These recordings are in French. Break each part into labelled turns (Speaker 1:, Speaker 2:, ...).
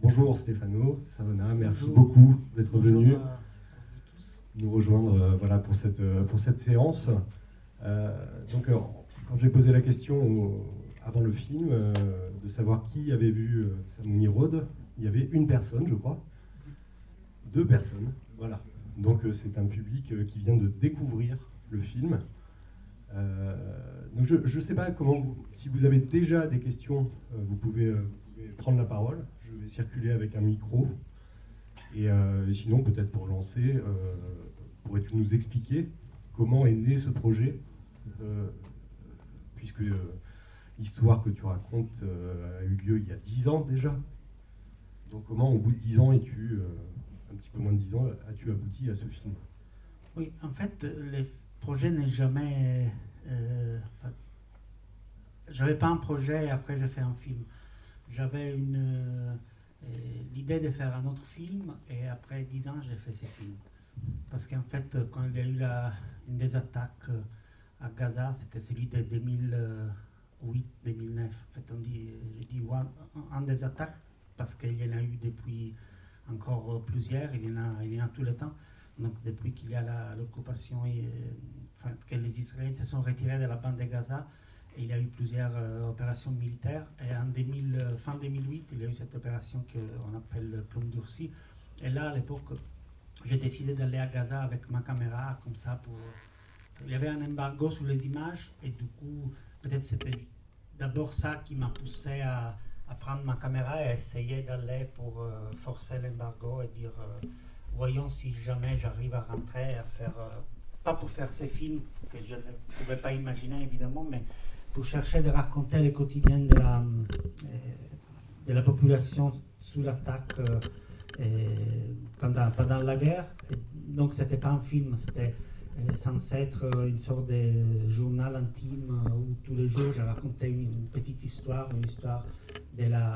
Speaker 1: Bonjour Stéphano, Savona, merci
Speaker 2: Bonjour.
Speaker 1: beaucoup d'être
Speaker 2: Bonjour
Speaker 1: venu
Speaker 2: à vous tous.
Speaker 1: nous rejoindre voilà, pour cette séance. Quand j'ai posé la question avant le film, de savoir qui avait vu Samouni Road, il y avait une personne, je crois. Deux personnes, voilà. Donc c'est un public qui vient de découvrir le film. Donc je ne sais pas si vous avez déjà des questions, vous pouvez prendre la parole. Je vais circuler avec un micro. Et sinon, peut-être pour lancer, pourrais-tu nous expliquer comment est né ce projet, puisque l'histoire que tu racontes a eu lieu il y a 10 ans déjà. Donc comment, au bout de 10 ans, un petit peu moins de 10 ans, as-tu abouti à ce film?
Speaker 2: Oui, en fait, le projet n'est jamais. J'avais pas un projet et après j'ai fait un film. J'avais l'idée de faire un autre film et après 10 ans j'ai fait ce film. Parce qu'en fait, quand il y a eu une des attaques à Gaza, c'était celui de 2008-2009. En fait, j'ai dit ouais, un des attaques parce qu'il y en a eu depuis encore plusieurs, il y en a tout le temps. Donc depuis qu'il y a l'occupation, que les Israéliens se sont retirés de la bande de Gaza, et il y a eu plusieurs opérations militaires. Et fin 2008, il y a eu cette opération qu'on appelle le Plomb Durci. Et là, à l'époque, j'ai décidé d'aller à Gaza avec ma caméra, comme ça, il y avait un embargo sur les images, et du coup, peut-être c'était d'abord ça qui m'a poussé à prendre ma caméra et essayer d'aller pour forcer l'embargo et dire voyons si jamais j'arrive à rentrer, à faire, pas pour faire ces films que je ne pouvais pas imaginer évidemment, mais pour chercher de raconter le quotidien de la population sous l'attaque pendant la guerre. Et donc c'était pas un film, c'était censé être une sorte de journal intime où tous les jours je racontais une petite histoire,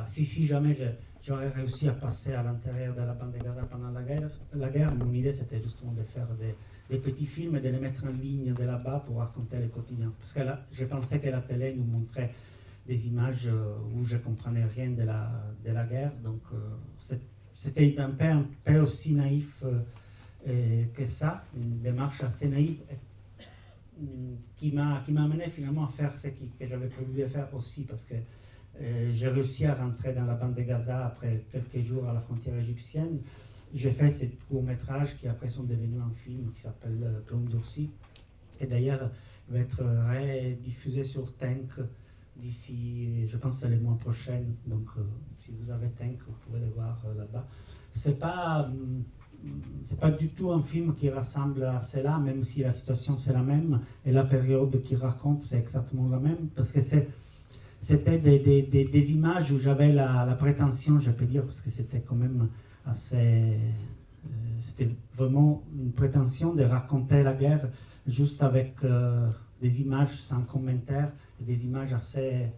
Speaker 2: si jamais j'aurais réussi à passer à l'intérieur de la bande de Gaza pendant la guerre, mon idée c'était justement de faire des petits films et de les mettre en ligne de là-bas pour raconter le quotidien. Parce que là, je pensais que la télé nous montrait des images où je ne comprenais rien de la guerre, donc c'était un peu aussi naïf que ça, une démarche assez naïve qui m'a amené finalement à faire ce que j'avais prévu de faire aussi, parce que j'ai réussi à rentrer dans la bande de Gaza après quelques jours à la frontière égyptienne. J'ai fait ces courts-métrages qui après sont devenus un film qui s'appelle Plomb Durci, et d'ailleurs va être rediffusé sur Tank d'ici, je pense, les mois prochains. Donc si vous avez Tank, vous pouvez le voir là-bas. C'est pas du tout un film qui ressemble à cela, même si la situation c'est la même et la période qu'il raconte c'est exactement la même, parce que c'était des images où j'avais la prétention, je peux dire, parce que c'était quand même assez... c'était vraiment une prétention de raconter la guerre juste avec des images sans commentaire, et des images assez...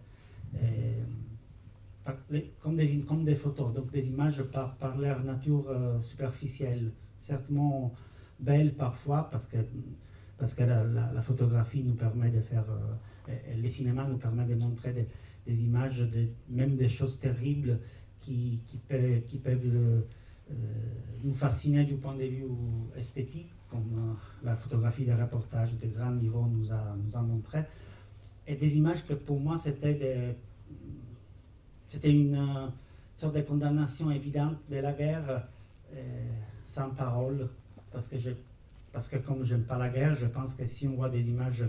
Speaker 2: comme des photos, donc des images par leur nature superficielle, certainement belles parfois, parce que la photographie nous permet de faire... le cinéma nous permet de montrer des images, même des choses terribles qui peuvent nous fasciner du point de vue esthétique, comme la photographie des reportages de grand niveau nous a montré. Et des images que pour moi c'était une sorte de condamnation évidente de la guerre, sans parole, parce que comme j'aime pas la guerre, je pense que si on voit des images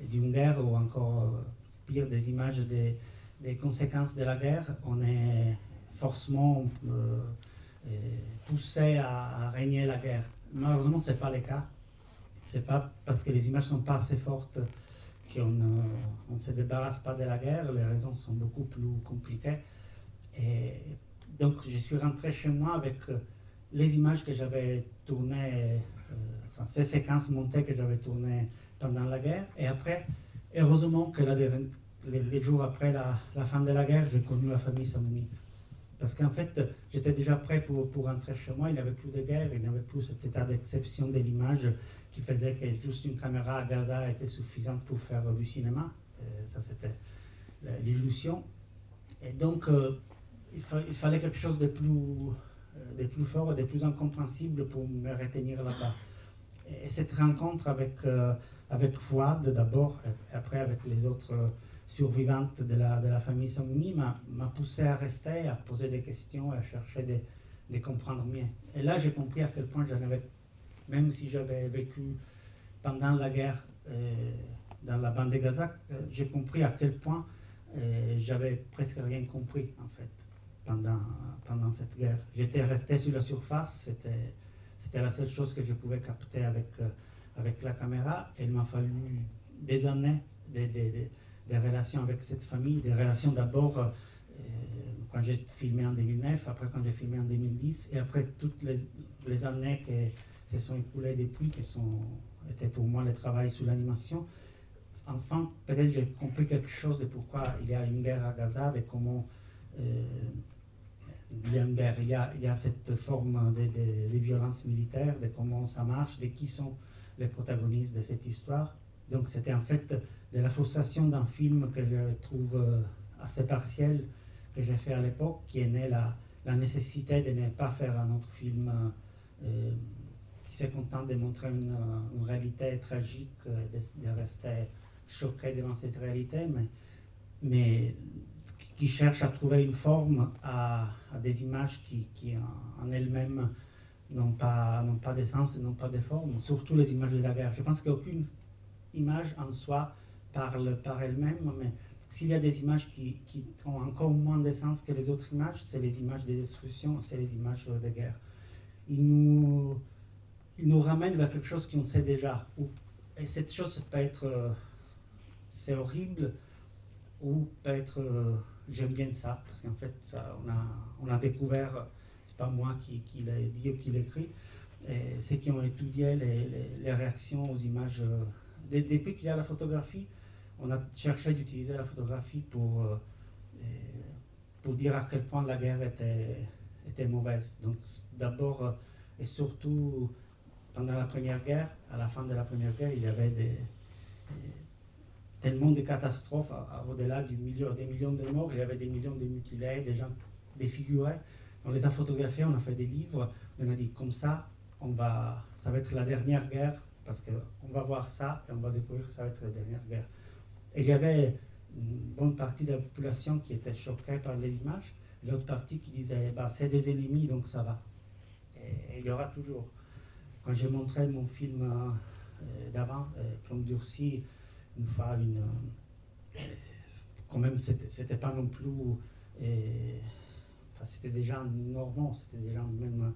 Speaker 2: d'une guerre, ou encore pire, des images des conséquences de la guerre, on est forcément poussé à régner la guerre. Malheureusement, ce n'est pas le cas. C'est pas parce que les images ne sont pas assez fortes qu'on ne se débarrasse pas de la guerre. Les raisons sont beaucoup plus compliquées. Et donc, je suis rentré chez moi avec les images que j'avais tournées, ces séquences montées que j'avais tournées pendant la guerre. Et après, heureusement que les jours après la fin de la guerre, j'ai connu la famille Samouni. Parce qu'en fait, j'étais déjà prêt pour rentrer chez moi. Il n'y avait plus de guerre, il n'y avait plus cet état d'exception de l'image qui faisait que juste une caméra à Gaza était suffisante pour faire du cinéma. Ça, c'était l'illusion. Et donc, il fallait quelque chose de plus fort et de plus incompréhensible pour me retenir là-bas. Et cette rencontre avec Fouad d'abord, et après avec les autres survivantes de la famille Samouni m'a poussé à rester, à poser des questions, à chercher de comprendre mieux. Et là, j'ai compris à quel point j'en avais, même si j'avais vécu pendant la guerre dans la bande de Gaza, j'ai compris à quel point j'avais presque rien compris en fait pendant cette guerre. J'étais resté sur la surface, c'était la seule chose que je pouvais capter avec la caméra. Et il m'a fallu des années des relations avec cette famille, des relations d'abord quand j'ai filmé en 2009, après quand j'ai filmé en 2010, et après toutes les années qui se sont écoulées depuis, qui étaient pour moi le travail sur l'animation. Enfin, peut-être j'ai compris quelque chose de pourquoi il y a une guerre à Gaza, de comment il y a une guerre, il y a cette forme de violence militaire, de comment ça marche, de qui sont les protagonistes de cette histoire. Donc c'était en fait de la frustration d'un film que je trouve assez partiel, que j'ai fait à l'époque, qui est né la nécessité de ne pas faire un autre film qui s'est content de montrer une réalité tragique, de rester choqué devant cette réalité, mais qui cherche à trouver une forme à des images qui en elles-mêmes n'ont pas de sens et n'ont pas de forme, surtout les images de la guerre. Je pense qu'aucune image en soi parle par elle-même, mais s'il y a des images qui ont encore moins de sens que les autres images, c'est les images de destruction, c'est les images de guerre. Ils nous ramènent vers quelque chose qu'on sait déjà. Et cette chose peut être, c'est horrible, ou peut être, j'aime bien ça, parce qu'en fait, ça, on a découvert, c'est pas moi qui l'ai dit ou qui l'écrit, ceux qui ont étudié les réactions aux images. Depuis qu'il y a la photographie, on a cherché d'utiliser la photographie pour dire à quel point la guerre était mauvaise. Donc d'abord et surtout pendant la Première Guerre, à la fin de la Première Guerre, il y avait tellement de catastrophes au-delà des millions de morts. Il y avait des millions de mutilés, des gens défigurés. On les a photographiés, on a fait des livres, on a dit comme ça va être la dernière guerre, parce qu'on va voir ça et on va découvrir que ça va être la dernière guerre. Et il y avait une bonne partie de la population qui était choquée par les images, et l'autre partie qui disait c'est des ennemis donc ça va. Et il y aura toujours. Quand j'ai montré mon film d'avant, Plomb durci, une fois, quand même, c'était pas non plus. C'était des gens normaux, c'était des gens même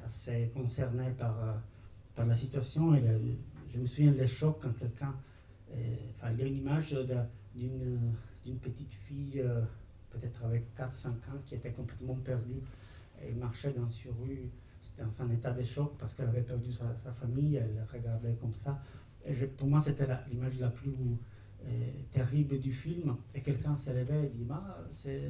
Speaker 2: assez concernés par la situation. Et je me souviens des chocs quand quelqu'un. Il y a une image d'une petite fille, peut-être avec 4-5 ans, qui était complètement perdue et marchait dans une rue. C'était dans un état de choc parce qu'elle avait perdu sa famille, elle regardait comme ça. Et pour moi, c'était l'image la plus terrible du film. Et quelqu'un s'est levé et dit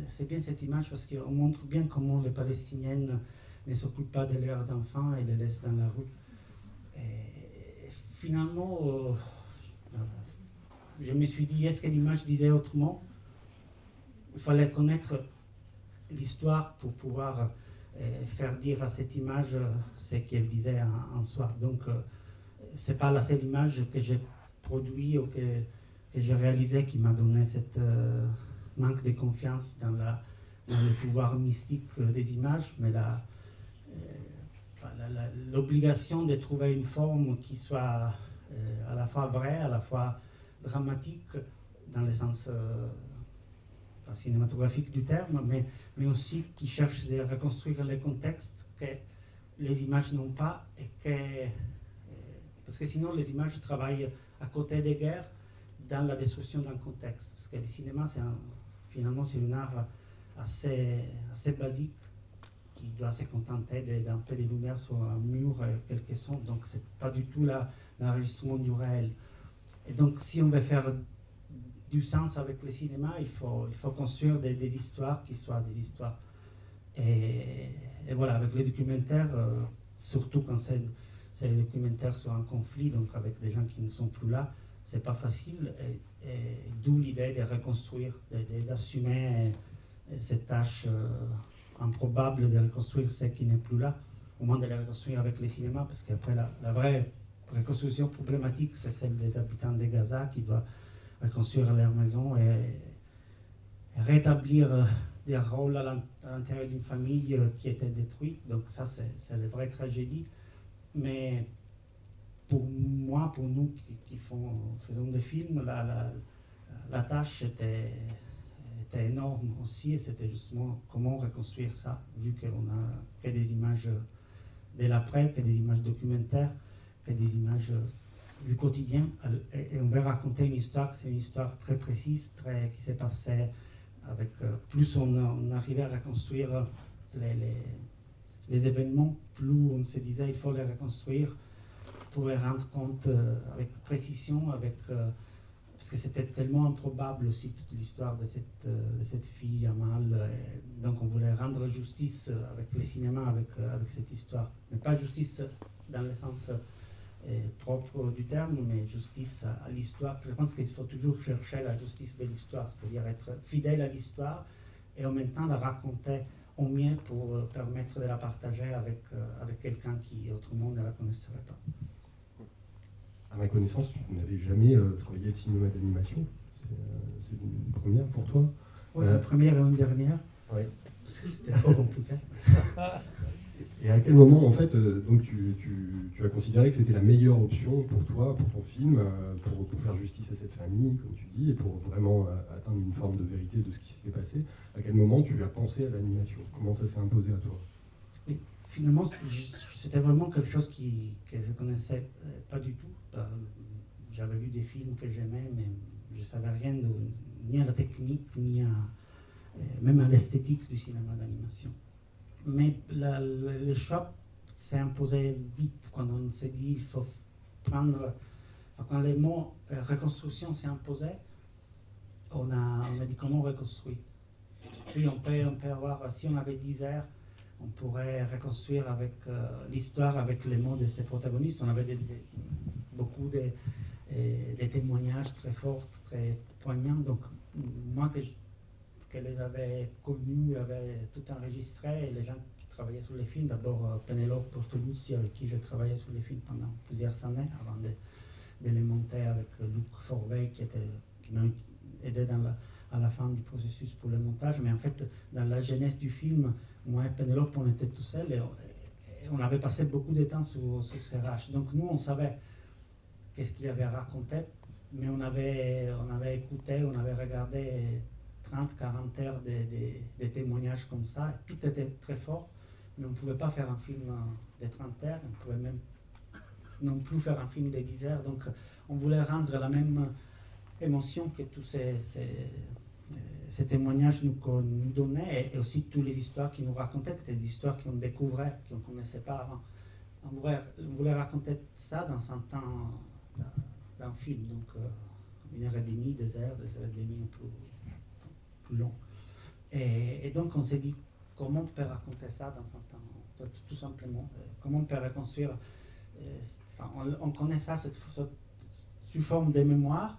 Speaker 2: c'est bien cette image parce qu'on montre bien comment les Palestiniennes ne s'occupent pas de leurs enfants et les laissent dans la rue. Et finalement, je me suis dit est-ce que l'image disait autrement? Il fallait connaître l'histoire pour pouvoir faire dire à cette image ce qu'elle disait en soi. Donc, c'est pas la seule image que j'ai produite ou que j'ai réalisée qui m'a donné cette manque de confiance dans le pouvoir mystique des images, mais l'obligation de trouver une forme qui soit à la fois vraie, à la fois dramatique, dans le sens cinématographique du terme, mais aussi qui cherche de reconstruire les contextes que les images n'ont pas, parce que sinon les images travaillent à côté des guerres dans la destruction d'un contexte. Parce que le cinéma, finalement, c'est un art assez basique qui doit se contenter d'un peu de lumière sur un mur et quelques sons. Donc c'est pas du tout l'enregistrement du réel. Et donc si on veut faire du sens avec le cinéma, il faut construire des histoires qui soient des histoires. Et voilà, avec les documentaires, surtout quand c'est les documentaires sur un conflit, donc avec des gens qui ne sont plus là, c'est pas facile. Et d'où l'idée de reconstruire, d'assumer cette tâche improbable de reconstruire ce qui n'est plus là, au moins de les reconstruire avec le cinéma, parce qu'après la vraie reconstruction problématique, c'est celle des habitants de Gaza qui doivent reconstruire leur maison et rétablir des rôles à l'intérieur d'une famille qui était détruite. Donc ça, c'est la vraie tragédie. Mais pour moi, pour nous qui faisons des films, la tâche était énorme aussi, et c'était justement comment reconstruire ça, vu qu'on a que des images de l'après, que des images documentaires, que des images du quotidien. Et on va raconter une histoire, c'est une histoire très précise, qui s'est passée avec... plus on arrivait à reconstruire les événements, plus on se disait il faut les reconstruire pour les rendre compte avec précision, parce que c'était tellement improbable aussi toute l'histoire de cette fille Amal. Donc on voulait rendre justice avec le cinéma, avec cette histoire. Mais pas justice dans le sens propre du terme, mais justice à l'histoire. Je pense qu'il faut toujours chercher la justice de l'histoire, c'est-à-dire être fidèle à l'histoire et en même temps la raconter au mieux pour permettre de la partager avec quelqu'un qui autrement ne la connaisserait pas.
Speaker 1: À ma connaissance, tu n'avais jamais travaillé le cinéma d'animation. C'est une première pour toi?
Speaker 2: Oui, une première et une dernière.
Speaker 1: Oui.
Speaker 2: Parce que c'était trop compliqué.
Speaker 1: Et à quel moment, en fait, donc tu as considéré que c'était la meilleure option pour toi, pour ton film, pour faire justice à cette famille, comme tu dis, et pour vraiment atteindre une forme de vérité de ce qui s'était passé? À quel moment tu as pensé à l'animation? Comment ça s'est imposé à toi?
Speaker 2: Oui, finalement, c'était vraiment quelque chose que je connaissais pas du tout. J'avais vu des films que j'aimais, mais je ne savais rien ni à la technique, ni même à l'esthétique du cinéma d'animation. Mais le choix s'est imposé vite quand on s'est dit il faut prendre. Quand les mots reconstruction s'est imposé, on a dit comment on reconstruit. Puis on peut avoir, si on avait 10 heures, on pourrait reconstruire avec l'histoire, avec les mots de ses protagonistes. On avait beaucoup de témoignages très forts, très poignants. Donc, moi que les avais connus, avait tout enregistré, et les gens qui travaillaient sur les films, d'abord Penelope Portoluzzi, avec qui j'ai travaillé sur les films pendant plusieurs années, avant de les monter avec Luc Forvey, qui m'a aidé à la fin du processus pour le montage. Mais en fait, dans la genèse du film, moi et Penelope, on était tout seuls, et on avait passé beaucoup de temps sur ces rushs. Donc nous, on savait qu'est-ce qu'il avait raconté, mais on avait écouté, on avait regardé 30-40 heures de témoignages comme ça. Tout était très fort, mais on ne pouvait pas faire un film de 30 heures, on ne pouvait même non plus faire un film de 10 heures. Donc on voulait rendre la même émotion que tous ces témoignages nous donnaient, et aussi toutes les histoires qu'ils nous racontaient, c'était des histoires qu'on découvrait, qu'on ne connaissait pas avant. On voulait raconter ça dans un temps d'un film, donc 1h30, 2 heures, 2h30 plus long. Et donc on s'est dit comment on peut raconter ça dans un temps, tout simplement, comment on peut reconstruire, on connaît ça sous forme de mémoire,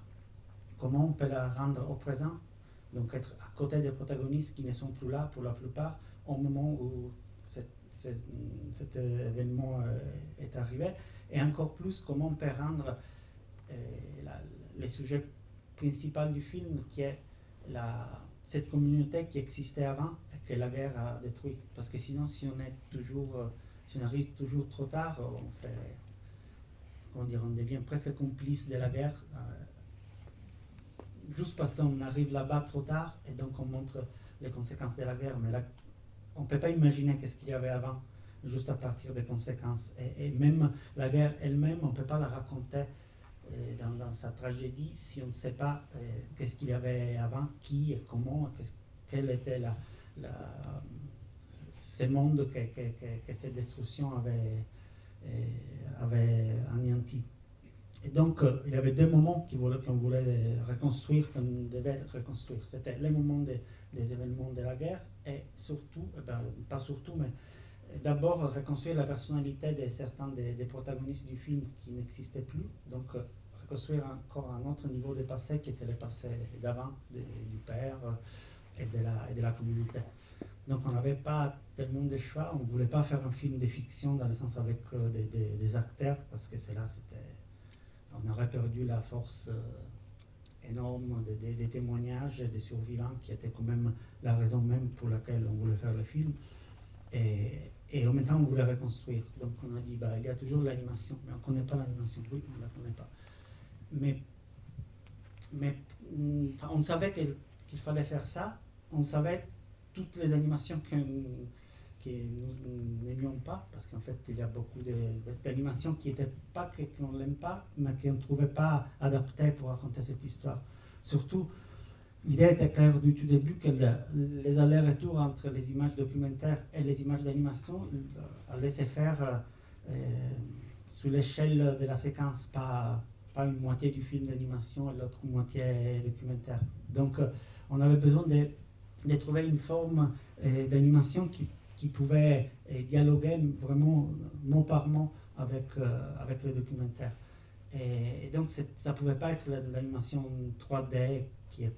Speaker 2: comment on peut la rendre au présent, donc être à côté des protagonistes qui ne sont plus là pour la plupart au moment où cet événement est arrivé, et encore plus comment on peut rendre le sujet principal du film, qui est cette communauté qui existait avant et que la guerre a détruit. Parce que sinon, si on arrive toujours trop tard, on devient presque complice de la guerre, juste parce qu'on arrive là-bas trop tard, et donc on montre les conséquences de la guerre. Mais là, on ne peut pas imaginer qu'est-ce qu'il y avait avant, juste à partir des conséquences. Et même la guerre elle-même, on ne peut pas la raconter dans sa tragédie si on ne sait pas qu'est-ce qu'il y avait avant, qui et comment, quel était ce monde que cette destruction avait anéanti. Et donc, il y avait deux moments qu'on voulait reconstruire, qu'on devait reconstruire. C'était les moments des événements de la guerre, et surtout, pas surtout, mais d'abord reconstruire la personnalité de certains des protagonistes du film qui n'existaient plus. Donc, reconstruire encore un autre niveau de passé qui était le passé d'avant, du père, et de la communauté. Donc on n'avait pas tellement de choix, on ne voulait pas faire un film de fiction dans le sens avec des acteurs, parce que on aurait perdu la force énorme des témoignages des survivants, qui étaient quand même la raison même pour laquelle on voulait faire le film. Et en même temps, on voulait reconstruire. Donc on a dit, il y a toujours l'animation, mais on ne connaît pas l'animation. Oui, on ne la connaît pas. Mais on savait qu'il fallait faire ça. On savait toutes les animations que nous n'aimions pas, parce qu'en fait, il y a beaucoup d'animations qui n'étaient pas qu'on n'aime pas, mais qu'on ne trouvait pas adaptées pour raconter cette histoire. Surtout, l'idée était claire du tout début que les allers-retours entre les images documentaires et les images d'animation allaient se faire sous l'échelle de la séquence, pas une moitié du film d'animation et l'autre moitié documentaire. Donc, on avait besoin de trouver une forme d'animation qui pouvait dialoguer vraiment mot par mot avec le documentaire. Et donc, ça ne pouvait pas être l'animation 3D qui est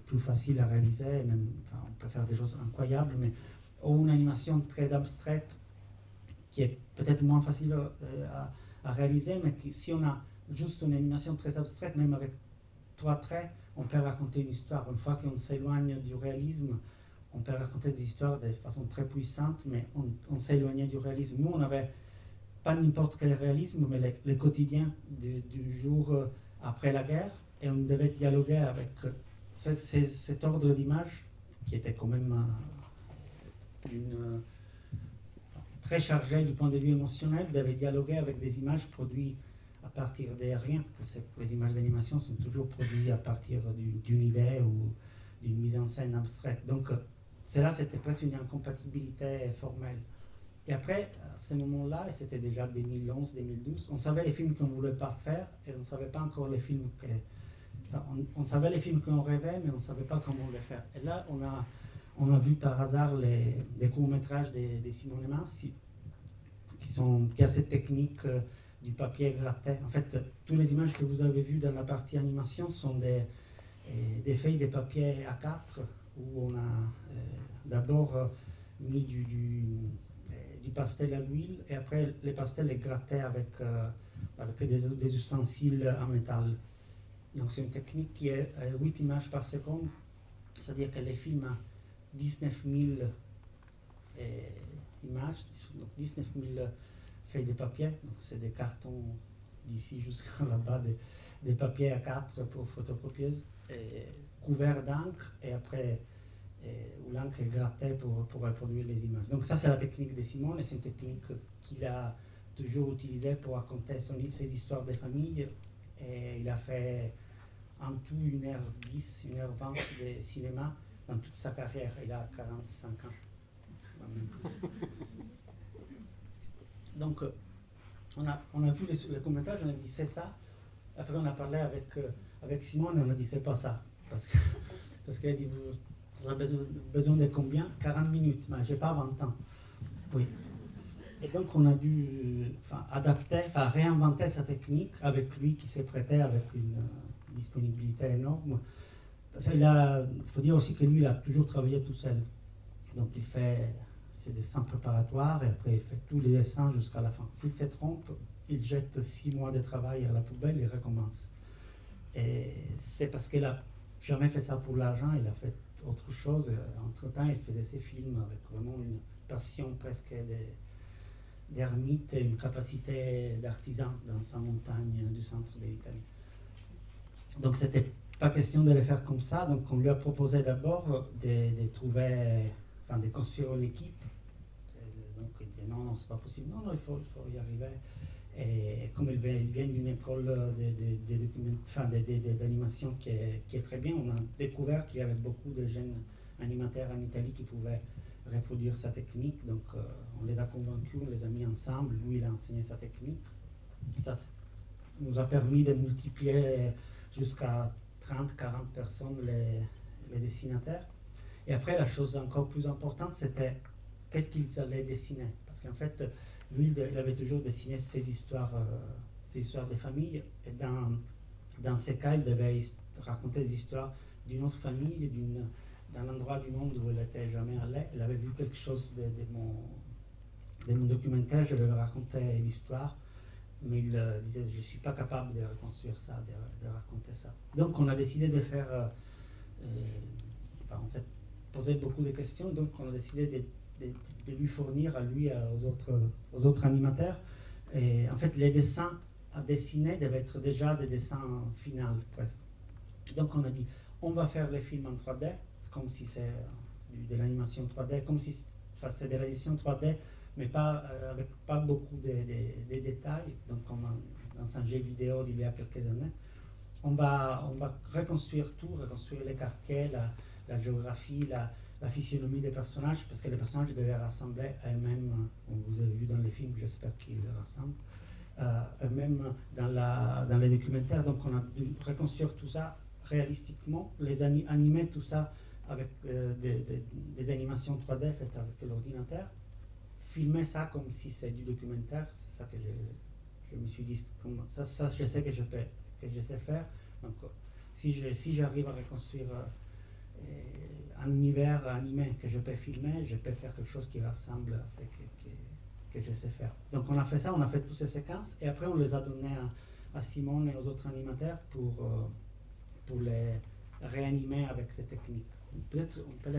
Speaker 2: plus facile à réaliser, même, on peut faire des choses incroyables, mais ou une animation très abstraite qui est peut-être moins facile à réaliser, mais si on a juste une animation très abstraite, même avec 3 traits, on peut raconter une histoire. Une fois qu'on s'éloigne du réalisme, on peut raconter des histoires de façon très puissante, mais on s'éloignait du réalisme. Nous, on n'avait pas n'importe quel réalisme, mais le quotidien du jour après la guerre, et on devait dialoguer avec cet ordre d'image qui était quand même très chargé du point de vue émotionnel, devait dialoguer avec des images produites à partir de rien. Les images d'animation sont toujours produites à partir d'une idée ou d'une mise en scène abstraite. Donc, c'était presque une incompatibilité formelle. Et après, à ce moment-là, et c'était déjà 2011-2012, on savait les films qu'on ne voulait pas faire et on ne savait pas encore les films on savait les films qu'on rêvait, mais on ne savait pas comment les faire. Et là, on a vu par hasard les courts-métrages de Simone Massi, qui a cette technique du papier gratté. En fait, toutes les images que vous avez vues dans la partie animation sont des feuilles de papier A4 où on a d'abord mis du pastel à l'huile et après les pastels est gratté avec des ustensiles en métal. Donc c'est une technique qui est 8 images par seconde, c'est-à-dire que les films ont 19 000 images, donc 19 000 feuilles de papier, donc c'est des cartons d'ici jusqu'à là-bas, des papiers A4 pour photocopieuse, couverts d'encre et après où l'encre est grattée pour reproduire les images. Donc ça c'est la technique de Simone, et c'est une technique qu'il a toujours utilisée pour raconter ses histoires de famille, et il a fait en tout 1h10, 1h20 de cinéma dans toute sa carrière. Il a 45 ans. Donc, on a vu les commentaires, on a dit c'est ça. Après, on a parlé avec Simone et on a dit c'est pas ça. Parce qu'elle a dit vous avez besoin de combien? 40 minutes. Mais j'ai pas 20 ans. Oui. Et donc, on a dû réinventer sa technique avec lui qui s'est prêté avec une disponibilité énorme. Il faut dire aussi que lui, il a toujours travaillé tout seul. Donc, il fait ses dessins préparatoires et après, il fait tous les dessins jusqu'à la fin. S'il se trompe, il jette 6 mois de travail à la poubelle et recommence. Et c'est parce qu'il n'a jamais fait ça pour l'argent, il a fait autre chose. Entre-temps, il faisait ses films avec vraiment une passion presque d'ermite et une capacité d'artisan dans sa montagne du centre de l'Italie. Donc c'était pas question de le faire comme ça, donc on lui a proposé d'abord de construire une équipe. Donc il disait non, c'est pas possible, non, il faut y arriver. Et comme il vient d'une école d'animation qui est très bien, on a découvert qu'il y avait beaucoup de jeunes animateurs en Italie qui pouvaient reproduire sa technique. Donc on les a convaincus, on les a mis ensemble, lui il a enseigné sa technique. Ça nous a permis de multiplier jusqu'à 30-40 personnes les dessinateurs. Et après, la chose encore plus importante, c'était qu'est-ce qu'ils allaient dessiner. Parce qu'en fait, lui, il avait toujours dessiné ses histoires de famille. Et dans ces cas, il devait raconter des histoires d'une autre famille, dans l'endroit du monde où il n'était jamais allé. Il avait vu quelque chose de mon documentaire, je lui racontais l'histoire, mais il disait je ne suis pas capable de reconstruire ça, de raconter ça. Donc on a décidé de faire, on s'est posé beaucoup de questions, donc on a décidé de lui fournir à lui et aux autres animateurs. Et en fait les dessins à dessiner devaient être déjà des dessins finaux presque. Donc on a dit on va faire les films en 3D, comme si c'est de l'animation 3D, comme si c'est de l'animation 3D, mais avec pas beaucoup de détails, donc comme dans un jeu vidéo d'il y a quelques années. On va reconstruire tout, reconstruire les quartiers, la géographie, la physionomie des personnages, parce que les personnages devaient rassembler eux-mêmes, vous avez vu dans les films, j'espère qu'ils les rassemblent, eux-mêmes dans les documentaires. Donc on a dû reconstruire tout ça réalistiquement, animer tout ça avec des animations 3D faites avec l'ordinateur, filmer ça comme si c'est du documentaire. C'est ça que je me suis dit, ça je sais que je sais faire. Donc si j'arrive à reconstruire un univers animé que je peux filmer, je peux faire quelque chose qui ressemble à ce que je sais faire. Donc on a fait ça, on a fait toutes ces séquences, et après on les a données à Simone et aux autres animateurs pour les réanimer avec ces techniques. Peut-être on peut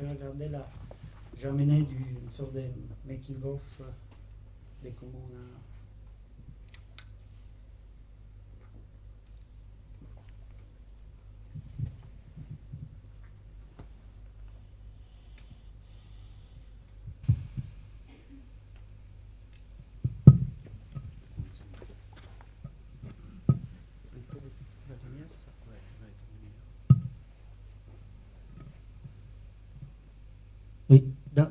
Speaker 2: regarder là. J'ai amené une sorte de making-of de comment on a... Oui,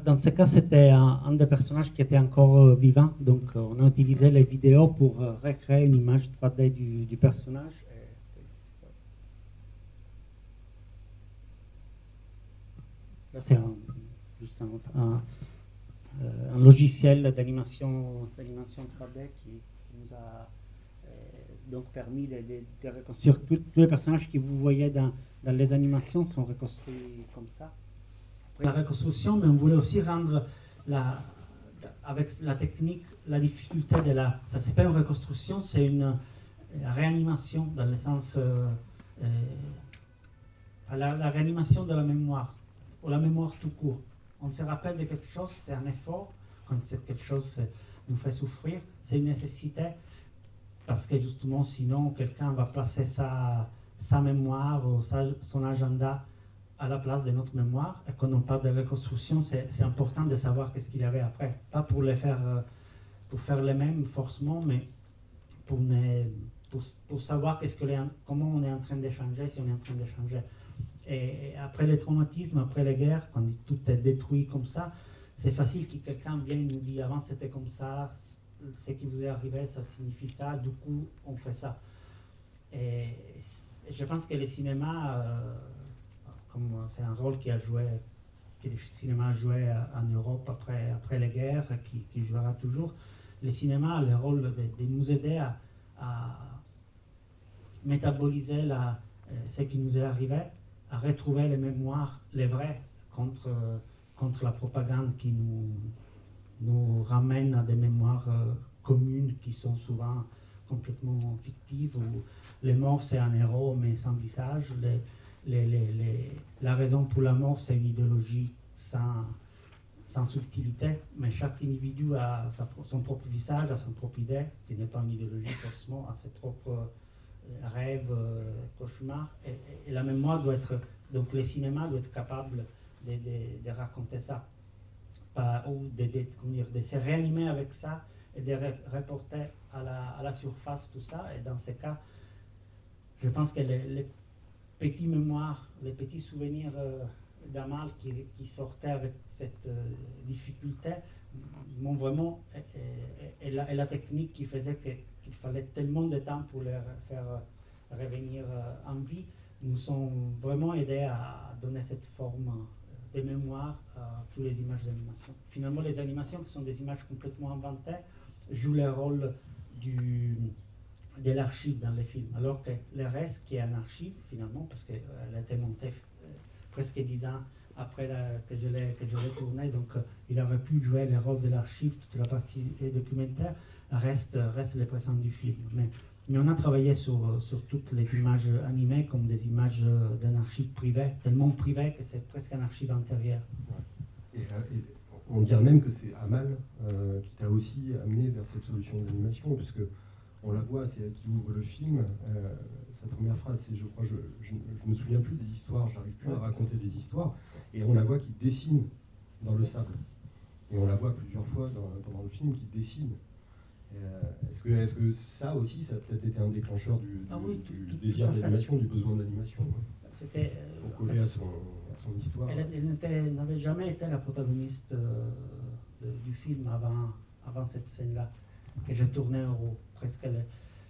Speaker 2: dans ce cas, c'était un des personnages qui était encore vivant, donc on a utilisé les vidéos pour recréer une image 3D du personnage. Là, c'est juste un logiciel d'animation 3D qui nous a donc permis de reconstruire tous les personnages que vous voyez dans les animations sont reconstruits comme ça. La reconstruction, mais on voulait aussi rendre avec la technique, la difficulté de ça c'est pas une reconstruction, c'est une réanimation dans le sens la réanimation de la mémoire, ou la mémoire tout court. On se rappelle de quelque chose, c'est un effort. Quand quelque chose nous fait souffrir, c'est une nécessité, parce que justement sinon quelqu'un va placer sa mémoire ou son agenda à la place de notre mémoire. Et quand on parle de reconstruction, c'est important de savoir qu'est-ce qu'il y avait après. Pas pour faire les mêmes forcément, mais pour savoir comment on est en train de changer, si on est en train de changer. Et après les traumatismes, après les guerres, quand tout est détruit comme ça, c'est facile que quelqu'un vienne nous dire avant c'était comme ça, ce qui vous est arrivé, ça signifie ça, du coup on fait ça. Et je pense que le cinéma, comme c'est un rôle que le cinéma a joué en Europe après les guerres, qui jouera toujours, le cinéma a le rôle de nous aider à métaboliser ce qui nous est arrivé, à retrouver les mémoires, les vraies, contre la propagande qui nous ramène à des mémoires communes qui sont souvent complètement fictives, où les morts c'est un héros mais sans visage, la raison pour la mort c'est une idéologie sans subtilité, mais chaque individu a son propre visage, a son propre idée, qui n'est pas une idéologie forcément, a ses propres rêves, cauchemars, et la mémoire doit être, donc le cinéma doit être capable de raconter ça, ou de se réanimer avec ça, et de reporter à la surface tout ça. Et dans ces cas, je pense que les petites mémoires, les petits souvenirs d'Amal qui sortaient avec cette difficulté m'ont vraiment, et la technique qui faisait qu'il fallait tellement de temps pour les faire revenir en vie, nous ont vraiment aidés à donner cette forme de mémoire à toutes les images d'animation. Finalement, les animations, qui sont des images complètement inventées, jouent le rôle de l'archive dans les films, alors que le reste, qui est un archive, finalement, parce qu'elle a été montée presque 10 ans après que je l'ai tourné. Donc, il aurait pu jouer le rôle de l'archive, toute la partie documentaire, reste les présents du film. Mais on a travaillé sur toutes les images animées comme des images d'un archive privé, tellement privé que c'est presque un archive intérieur.
Speaker 1: Et on dirait même que c'est Amal qui t'a aussi amené vers cette solution d'animation, puisque on la voit, c'est elle qui ouvre le film. Sa première phrase, c'est, je crois, je me souviens plus des histoires, j'arrive plus à raconter des histoires, et on la voit qui dessine dans le sable. Et on la voit plusieurs fois pendant le film qui dessine. Est-ce que ça aussi, ça a peut-être été un déclencheur du désir d'animation, du besoin d'animation,
Speaker 2: C'était
Speaker 1: pour coller à son histoire.
Speaker 2: Elle n'avait jamais été la protagoniste du film avant cette scène-là, que j'ai tournée presque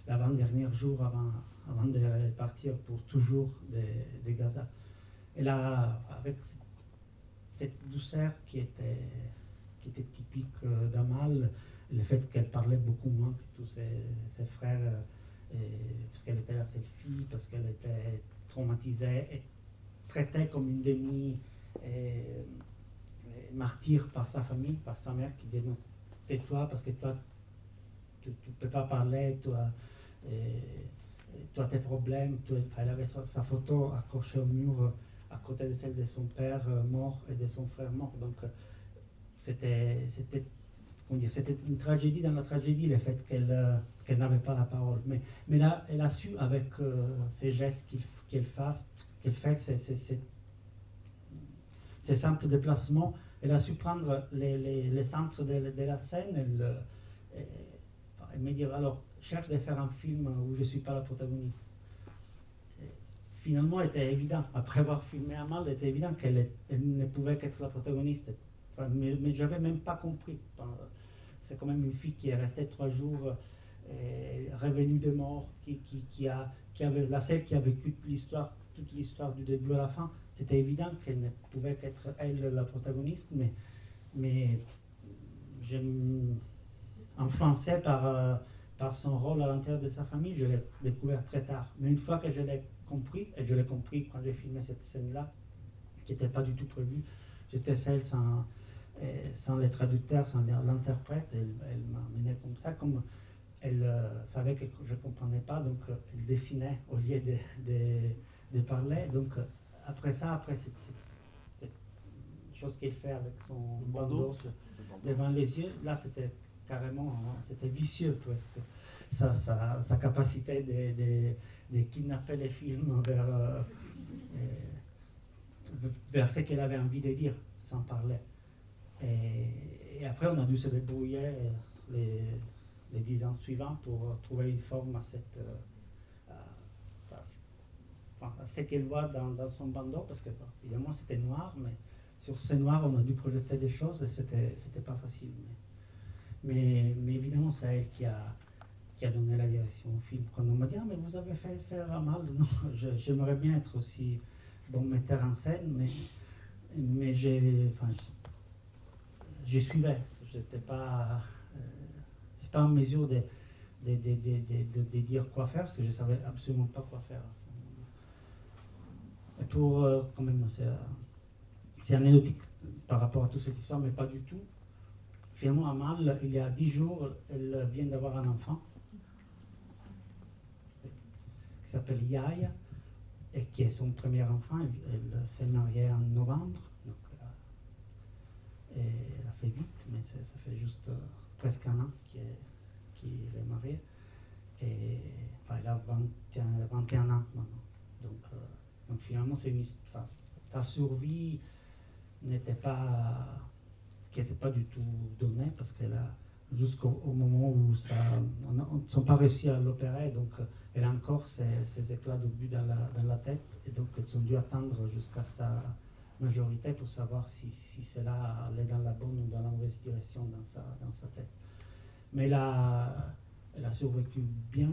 Speaker 2: l'avant-dernier jour avant de partir pour toujours de Gaza. Et là, avec cette douceur qui était typique d'Amal, le fait qu'elle parlait beaucoup moins que tous ses frères, parce qu'elle était la seule fille, parce qu'elle était traumatisée et traitée comme une demi-martyre par sa famille, par sa mère qui disait non, tais-toi parce que toi, tu ne peux pas parler, toi tes problèmes. Elle avait sa photo accrochée au mur à côté de celle de son père mort et de son frère mort. Donc c'était une tragédie dans la tragédie, le fait qu'elle n'avait pas la parole. Mais là, elle a su, avec ces gestes qu'elle fait, ces simples déplacements, elle a su prendre les centres de la scène. Elle me dit, alors, cherche de faire un film où je ne suis pas la protagoniste. Et finalement, c'était évident, après avoir filmé Amal, il était évident qu'elle ne pouvait qu'être la protagoniste. Mais je n'avais même pas compris. C'est quand même une fille qui est restée 3 jours, revenue de mort, celle qui a vécu toute l'histoire du début à la fin. C'était évident qu'elle ne pouvait qu'être elle la protagoniste, mais influencée par son rôle à l'intérieur de sa famille, je l'ai découvert très tard. Mais une fois que je l'ai compris, et je l'ai compris quand j'ai filmé cette scène-là, qui n'était pas du tout prévue, j'étais seule sans les traducteurs, sans l'interprète. Elle m'a amené comme ça, comme elle savait que je ne comprenais pas, donc elle dessinait au lieu de parler. Donc après cette chose qu'elle fait avec son bandeau devant les yeux, là c'était carrément, c'était vicieux presque. Sa capacité de kidnapper les films vers ce qu'elle avait envie de dire sans parler. Et après, on a dû se débrouiller les 10 ans suivants pour trouver une forme à ce qu'elle voit dans son bandeau, parce que évidemment c'était noir, mais sur ce noir, on a dû projeter des choses et c'était pas facile. Mais évidemment, c'est elle qui a donné la direction au film. Quand on m'a dit, ah, mais vous avez fait faire Amal, non, j'aimerais bien être aussi bon metteur en scène, mais je suivais. Je n'étais pas en mesure de dire quoi faire, parce que je ne savais absolument pas quoi faire à ce moment-là. Et pour, quand même, c'est anecdotique par rapport à toute cette histoire, mais pas du tout. Finalement, Amal, il y a 10 jours, elle vient d'avoir un enfant qui s'appelle Yaya, et qui est son premier enfant. Elle s'est mariée en novembre, donc elle a fait vite, mais ça fait juste presque un an qu'il est marié. Et elle a 21 ans maintenant. Donc finalement, sa survie n'était pas du tout donnée, parce qu'elle a, jusqu'au moment où on n'a pas réussi à l'opérer, donc elle a encore ces éclats d'obus dans la tête, et donc elles ont dû attendre jusqu'à sa majorité pour savoir si cela allait dans la bonne ou dans la mauvaise direction dans sa tête. Mais elle a survécu bien,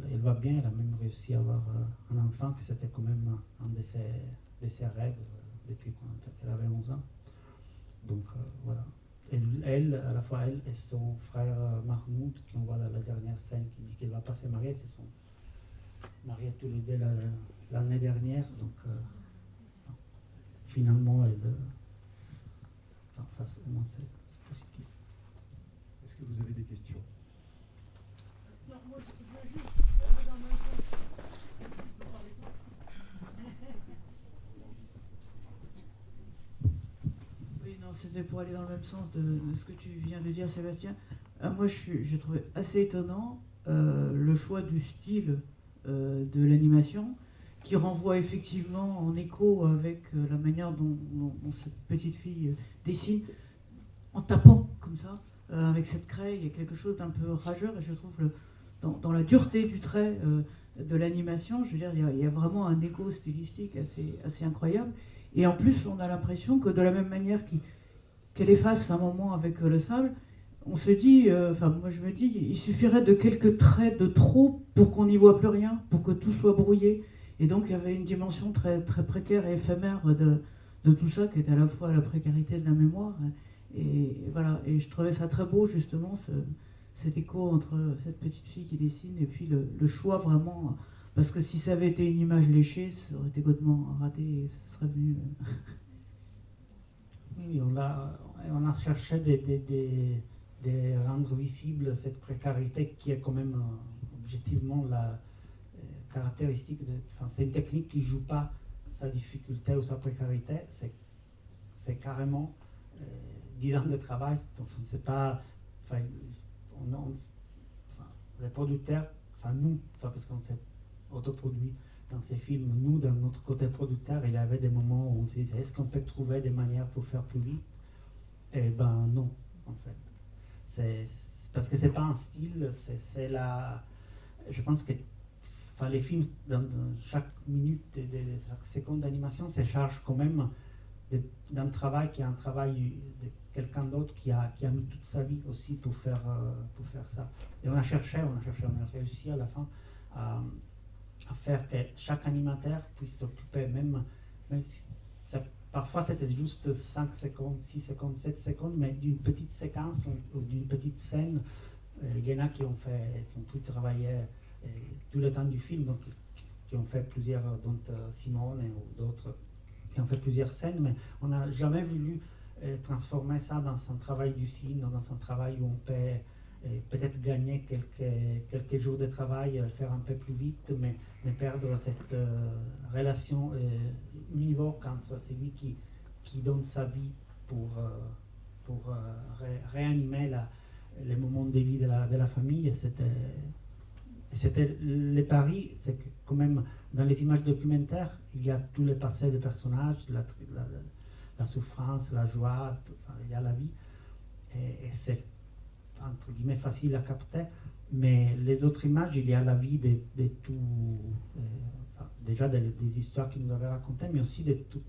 Speaker 2: elle va bien, elle a même réussi à avoir un enfant, que c'était quand même un de ses rêves depuis quand elle avait 11 ans. Donc voilà. Elle, à la fois elle et son frère Mahmoud, qu'on voit dans la dernière scène, qui dit qu'elle ne va pas se marier, ils se sont mariés tous les deux l'année dernière. Donc finalement, enfin, ça, au moins, c'est positif.
Speaker 1: Est-ce que vous avez des questions?
Speaker 3: Non, moi, je veux juste aller dans le même sens. Est-ce que je peux parler toi? Oui, non, c'était pour aller dans le même sens de ce que tu viens de dire, Sébastien. Moi, j'ai trouvé assez étonnant le choix du style de l'animation, qui renvoie effectivement en écho avec la manière dont cette petite fille dessine, en tapant comme ça, avec cette craie. Il y a quelque chose d'un peu rageur, et je trouve dans la dureté du trait de l'animation, je veux dire, il y a vraiment un écho stylistique assez incroyable. Et en plus, on a l'impression que de la même manière qu'elle efface un moment avec le sable, on se dit, moi je me dis, il suffirait de quelques traits de trop pour qu'on n'y voit plus rien, pour que tout soit brouillé. Et donc il y avait une dimension très, très précaire et éphémère de tout ça, qui était à la fois la précarité de la mémoire. Et voilà, et je trouvais ça très beau justement, cet écho entre cette petite fille qui dessine et puis le choix vraiment. Parce que si ça avait été une image léchée, ça aurait été complètement raté et ça serait venu.
Speaker 2: Oui, on a cherché de rendre visible cette précarité qui est quand même objectivement la caractéristique. C'est une technique qui ne joue pas sa difficulté ou sa précarité, c'est carrément 10 ans de travail. Donc c'est pas, les producteurs, nous, parce qu'on s'est autoproduit dans ces films, nous, dans notre côté producteur, il y avait des moments où on se disait, est-ce qu'on peut trouver des manières pour faire plus vite? Eh ben non, en fait. C'est parce que c'est pas un style, c'est la... Je pense que les films, dans chaque minute, chaque seconde d'animation, se charge quand même d'un travail qui est un travail de quelqu'un d'autre qui a mis toute sa vie aussi pour faire ça. Et on a réussi à la fin à faire que chaque animateur puisse s'occuper, même si parfois c'était juste 5 secondes, 6 secondes, 7 secondes, mais d'une petite séquence ou d'une petite scène. Il y en a qui ont pu travailler tout le temps du film, donc qui ont fait plusieurs, dont Simone ou d'autres, qui ont fait plusieurs scènes, mais on n'a jamais voulu transformer ça dans un travail d'usine, dans un travail où on peut peut-être gagner quelques jours de travail, faire un peu plus vite, mais perdre cette relation univoque entre celui qui donne sa vie pour réanimer les moments de vie de la famille. C'était le pari, c'est que quand même dans les images documentaires, il y a tous les passés des personnages, la souffrance, la joie, il y a la vie, et c'est entre guillemets facile à capter, mais les autres images, il y a la vie de tout, déjà des histoires qu'il nous avait racontées, mais aussi de tout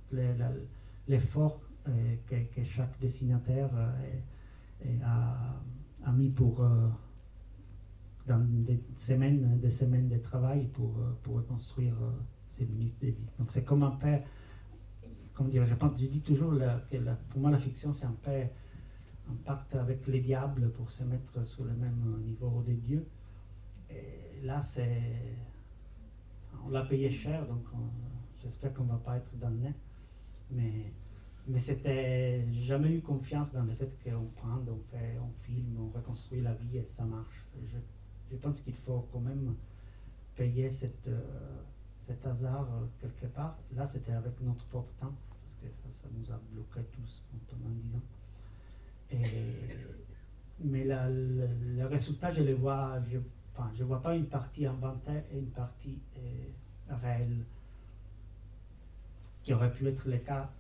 Speaker 2: l'effort que chaque dessinateur a mis dans des semaines de travail pour reconstruire ces minutes de vie. Donc c'est comme un peu, comment dire, je dis toujours que pour moi la fiction c'est un peu un pacte avec les diables pour se mettre sur le même niveau des dieux. Et là, on l'a payé cher, donc j'espère qu'on ne va pas être damné. Mais c'était jamais eu confiance dans le fait qu'on prend, on filme, on reconstruit la vie et ça marche. Je pense qu'il faut quand même payer cet hasard quelque part. Là, c'était avec notre propre temps, parce que ça nous a bloqués tous pendant 10 ans. Mais le résultat, je le vois, je vois pas une partie inventée et une partie réelle, qui aurait pu être le cas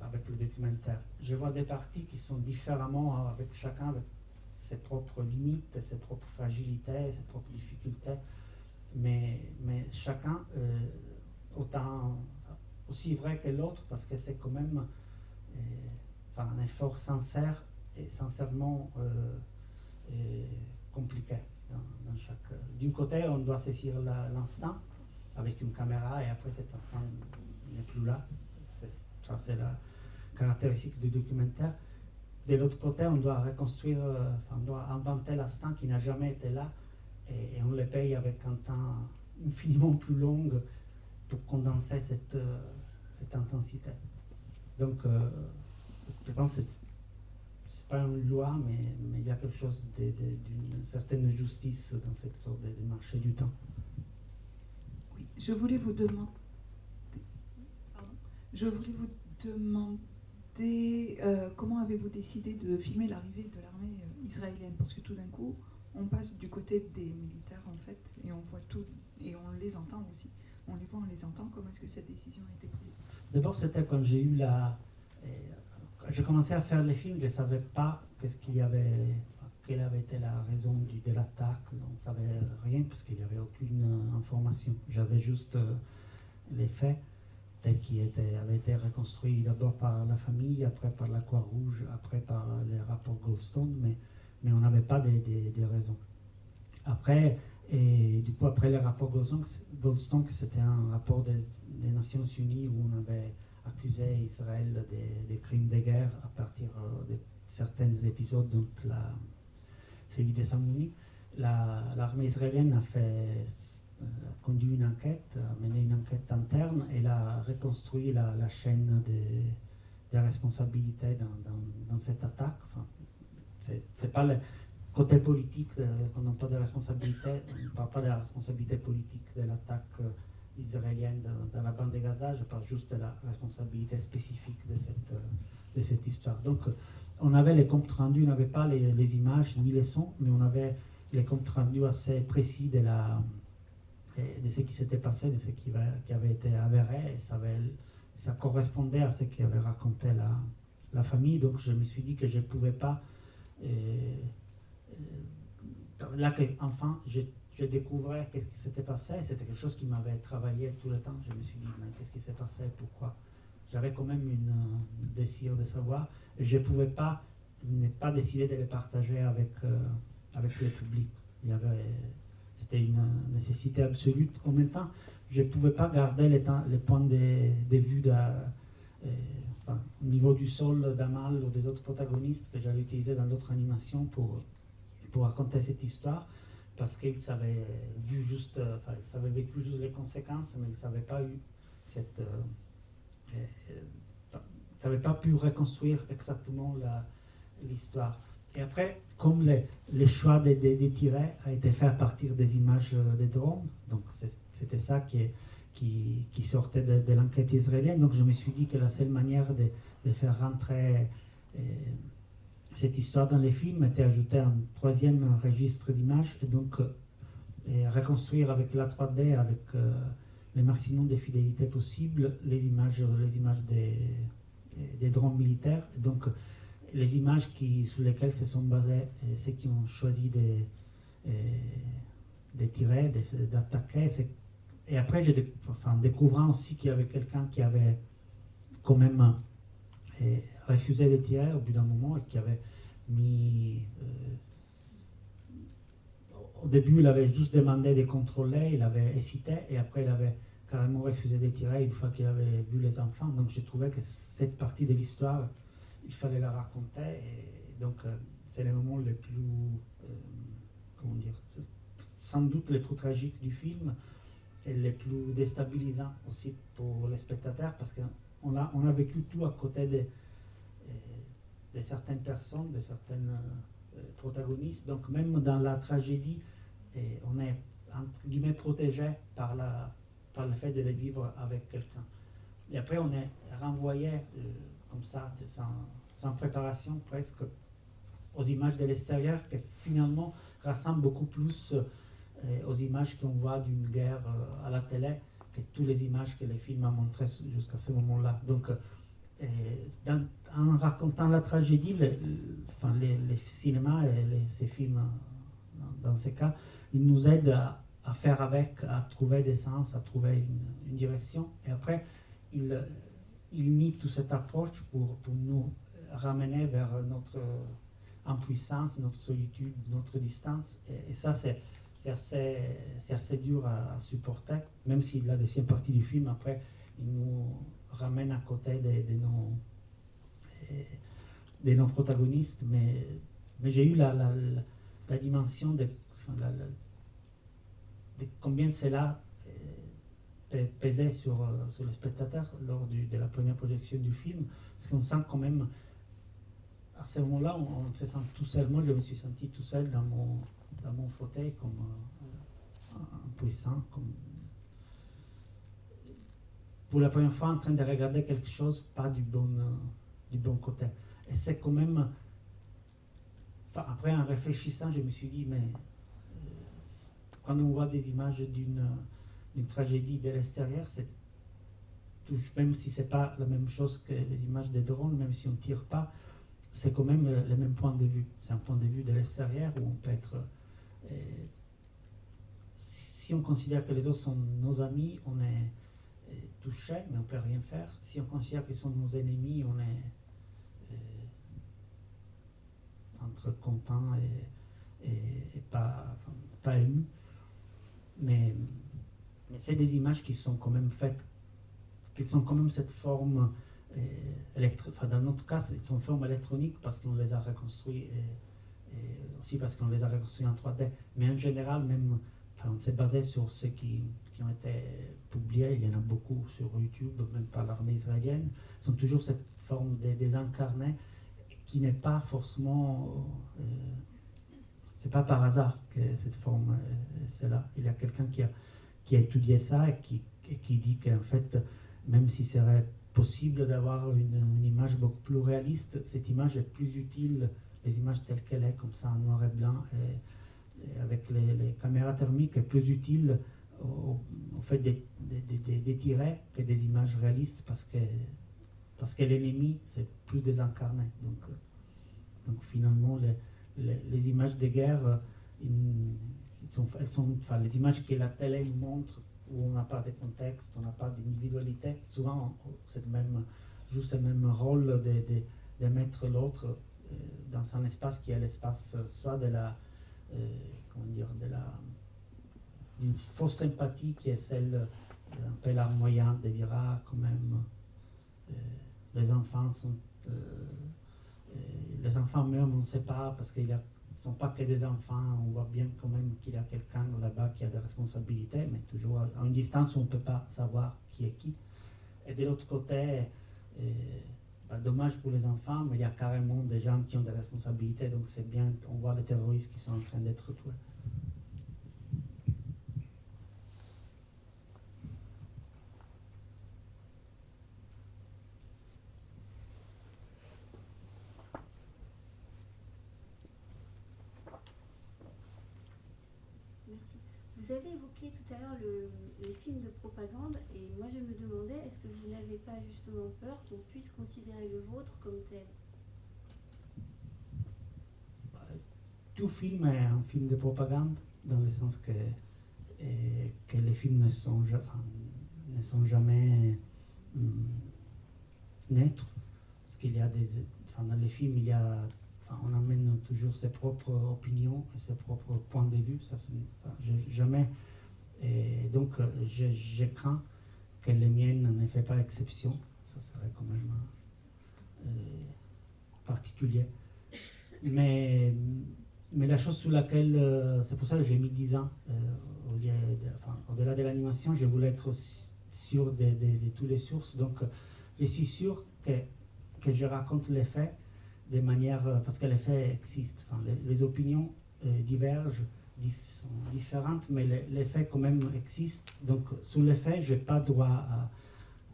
Speaker 2: avec le documentaire. Je vois des parties qui sont différemment, avec chacun, avec ses propres limites, ses propres fragilités, ses propres difficultés, mais chacun autant aussi vrai que l'autre, parce que c'est quand même un effort sincère et sincèrement compliqué dans chaque... D'un côté, on doit saisir l'instant avec une caméra, et après cet instant n'est plus là. C'est la caractéristique du documentaire. De l'autre côté, on doit reconstruire, on doit inventer l'instant qui n'a jamais été là, et on le paye avec un temps infiniment plus long pour condenser cette intensité. Donc, je pense que c'est pas une loi, mais il y a quelque chose d'une certaine justice dans cette sorte de marché du temps.
Speaker 4: Oui, je voulais vous demander. Pardon. Je voulais vous demander comment avez-vous décidé de filmer l'arrivée de l'armée israélienne, parce que tout d'un coup, on passe du côté des militaires en fait, et on voit tout, et on les entend aussi. On les voit, on les entend. Comment est-ce que cette décision a été prise?
Speaker 2: D'abord, c'était quand j'ai eu quand j'ai commencé à faire les films, je ne savais pas quelle avait été la raison de l'attaque. On ne savait rien parce qu'il n'y avait aucune information. J'avais juste les faits tels qu'ils avaient été reconstruits d'abord par la famille, après par la Croix-Rouge, après par les rapports Goldstone, mais on n'avait pas des raisons. Après, et du coup, après les rapports Goldstone, que c'était un rapport des Nations Unies où on avait accusé Israël des crimes de guerre à partir de certains épisodes, dont celui des Samouni, l'armée israélienne a conduit une enquête, a mené une enquête interne, et a reconstruit la chaîne des responsabilités dans cette attaque. Enfin, c'est pas le côté politique qu'on n'a pas de responsabilité, on ne parle pas de la responsabilité politique de l'attaque israélienne dans la bande de Gaza, je parle juste de la responsabilité spécifique de cette histoire. Donc, on avait les comptes rendus, on n'avait pas les images ni les sons, mais on avait les comptes rendus assez précis de ce qui s'était passé, de ce qui avait été avéré, et ça correspondait à ce qu'avait raconté la famille. Donc, je me suis dit que je ne pouvais pas. Là, enfin, je découvrais qu'est-ce qui s'était passé. C'était quelque chose qui m'avait travaillé tout le temps. Je me suis dit, mais qu'est-ce qui s'est passé? Pourquoi? J'avais quand même une désir de savoir. Et je ne pouvais pas ne pas décider de les partager avec le public. C'était une nécessité absolue. En même temps, je ne pouvais pas garder les points de vue au niveau du sol d'Amal ou des autres protagonistes que j'avais utilisés dans l'autre animation pour raconter cette histoire, parce qu'ils avaient ils avaient vécu juste les conséquences, mais ils n'avaient pas eu ils n'avaient pas pu reconstruire exactement l'histoire. Et après, comme le choix des tirets a été fait à partir des images des drones, donc c'était ça qui sortait de l'enquête israélienne, donc je me suis dit que la seule manière de faire rentrer cette histoire dans les films était ajouter un troisième registre d'images, et donc reconstruire avec la 3D, avec le maximum de fidélité possible, les images des drones militaires. Et donc les images sur lesquelles se sont basés ceux qui ont choisi de tirer, d'attaquer. Et après, découvrant aussi qu'il y avait quelqu'un qui avait quand même refusé de tirer au bout d'un moment, et qui avait mis... au début, il avait juste demandé de contrôler, il avait hésité, et après, il avait carrément refusé de tirer une fois qu'il avait vu les enfants. Donc, j'ai trouvé que cette partie de l'histoire, il fallait la raconter. Et donc, c'est les moments les plus... comment dire, sans doute les plus tragiques du film, et les plus déstabilisants aussi pour les spectateurs, parce qu'on a vécu tout à côté de certaines personnes, de certaines protagonistes. Donc même dans la tragédie, on est entre guillemets protégé par le fait de les vivre avec quelqu'un. Et après on est renvoyé comme ça, sans préparation presque, aux images de l'extérieur, qui finalement ressemblent beaucoup plus aux images qu'on voit d'une guerre à la télé que toutes les images que les films ont montrées jusqu'à ce moment-là. Donc, en racontant la tragédie, les cinémas et ces films, dans ces cas, ils nous aident à faire avec, à trouver des sens, à trouver une direction. Et après, ils imitent toute cette approche pour nous ramener vers notre impuissance, notre solitude, notre distance. Et ça, c'est assez dur à supporter, même si la deuxième partie du film, après, il nous ramène à côté de nos protagonistes, mais j'ai eu la dimension de combien cela pesé sur le spectateur lors de la première projection du film, parce qu'on sent quand même, à ce moment-là, on se sent tout seul. Moi, je me suis senti tout seul dans mon fauteuil, comme impuissant, comme pour la première fois en train de regarder quelque chose pas du bon côté. Et c'est quand même, enfin, après en réfléchissant, je me suis dit, mais quand on voit des images d'une tragédie de l'extérieur, même si c'est pas la même chose que les images des drones, même si on tire pas, c'est quand même le même point de vue. C'est un point de vue de l'extérieur où on peut être... si on considère que les autres sont nos amis, on est touché, mais on ne peut rien faire. Si on considère qu'ils sont nos ennemis, on est entre content et pas ému. Mais c'est des images qui sont quand même faites, qui sont quand même cette forme dans notre cas, ils sont en forme électronique parce qu'on les a reconstruits et aussi parce qu'on les a reconstruits en 3D. Mais en général, même, on s'est basé sur ceux qui ont été publiés. Il y en a beaucoup sur YouTube, même par l'armée israélienne. Ils sont toujours cette forme des incarnés qui n'est pas forcément... c'est pas par hasard que cette forme c'est là. Il y a quelqu'un qui a étudié ça et qui dit qu'en fait, même si c'est possible d'avoir une image beaucoup plus réaliste, cette image est plus utile, les images telles qu'elle est, comme ça en noir et blanc, et avec les caméras thermiques, est plus utile au fait d'étirer que des images réalistes parce que l'ennemi, c'est plus désincarné. Donc finalement, les images de guerre, les images que la télé nous montre, où on n'a pas de contexte, on n'a pas d'individualité, souvent joue ce même rôle de mettre l'autre dans un espace qui est l'espace soit d'une fausse sympathie qui est celle d'un peu larmoyante, de dire quand même les enfants meurent, mais on ne sait pas parce qu'ils ne sont pas que des enfants. On voit bien quand même qu'il y a quelqu'un là-bas qui a des responsabilités, mais toujours à une distance où on ne peut pas savoir qui est qui. Et de l'autre côté, dommage pour les enfants, mais il y a carrément des gens qui ont des responsabilités, donc c'est bien, on voit les terroristes qui sont en train d'être tués.
Speaker 5: Merci. Vous avez évoqué tout à l'heure les films de propagande, et moi je me demandais, est-ce que vous n'avez pas justement peur qu'on puisse considérer le vôtre comme tel?
Speaker 2: Tout film est un film de propagande, dans le sens que les films ne sont jamais neutres, parce qu'il y a dans les films, on amène toujours ses propres opinions et ses propres points de vue. Ça, jamais. Et donc, je crains que les miennes ne fassent pas exception. Ça serait quand même particulier. Mais la chose sur laquelle, c'est pour ça que j'ai mis 10 ans, au-delà de l'animation, je voulais être sûr de toutes les sources. Donc, je suis sûr que je raconte les faits de manière, parce que les faits existent. Les opinions divergent, sont différentes, mais les faits quand même existent. Donc, sur les faits, je n'ai pas droit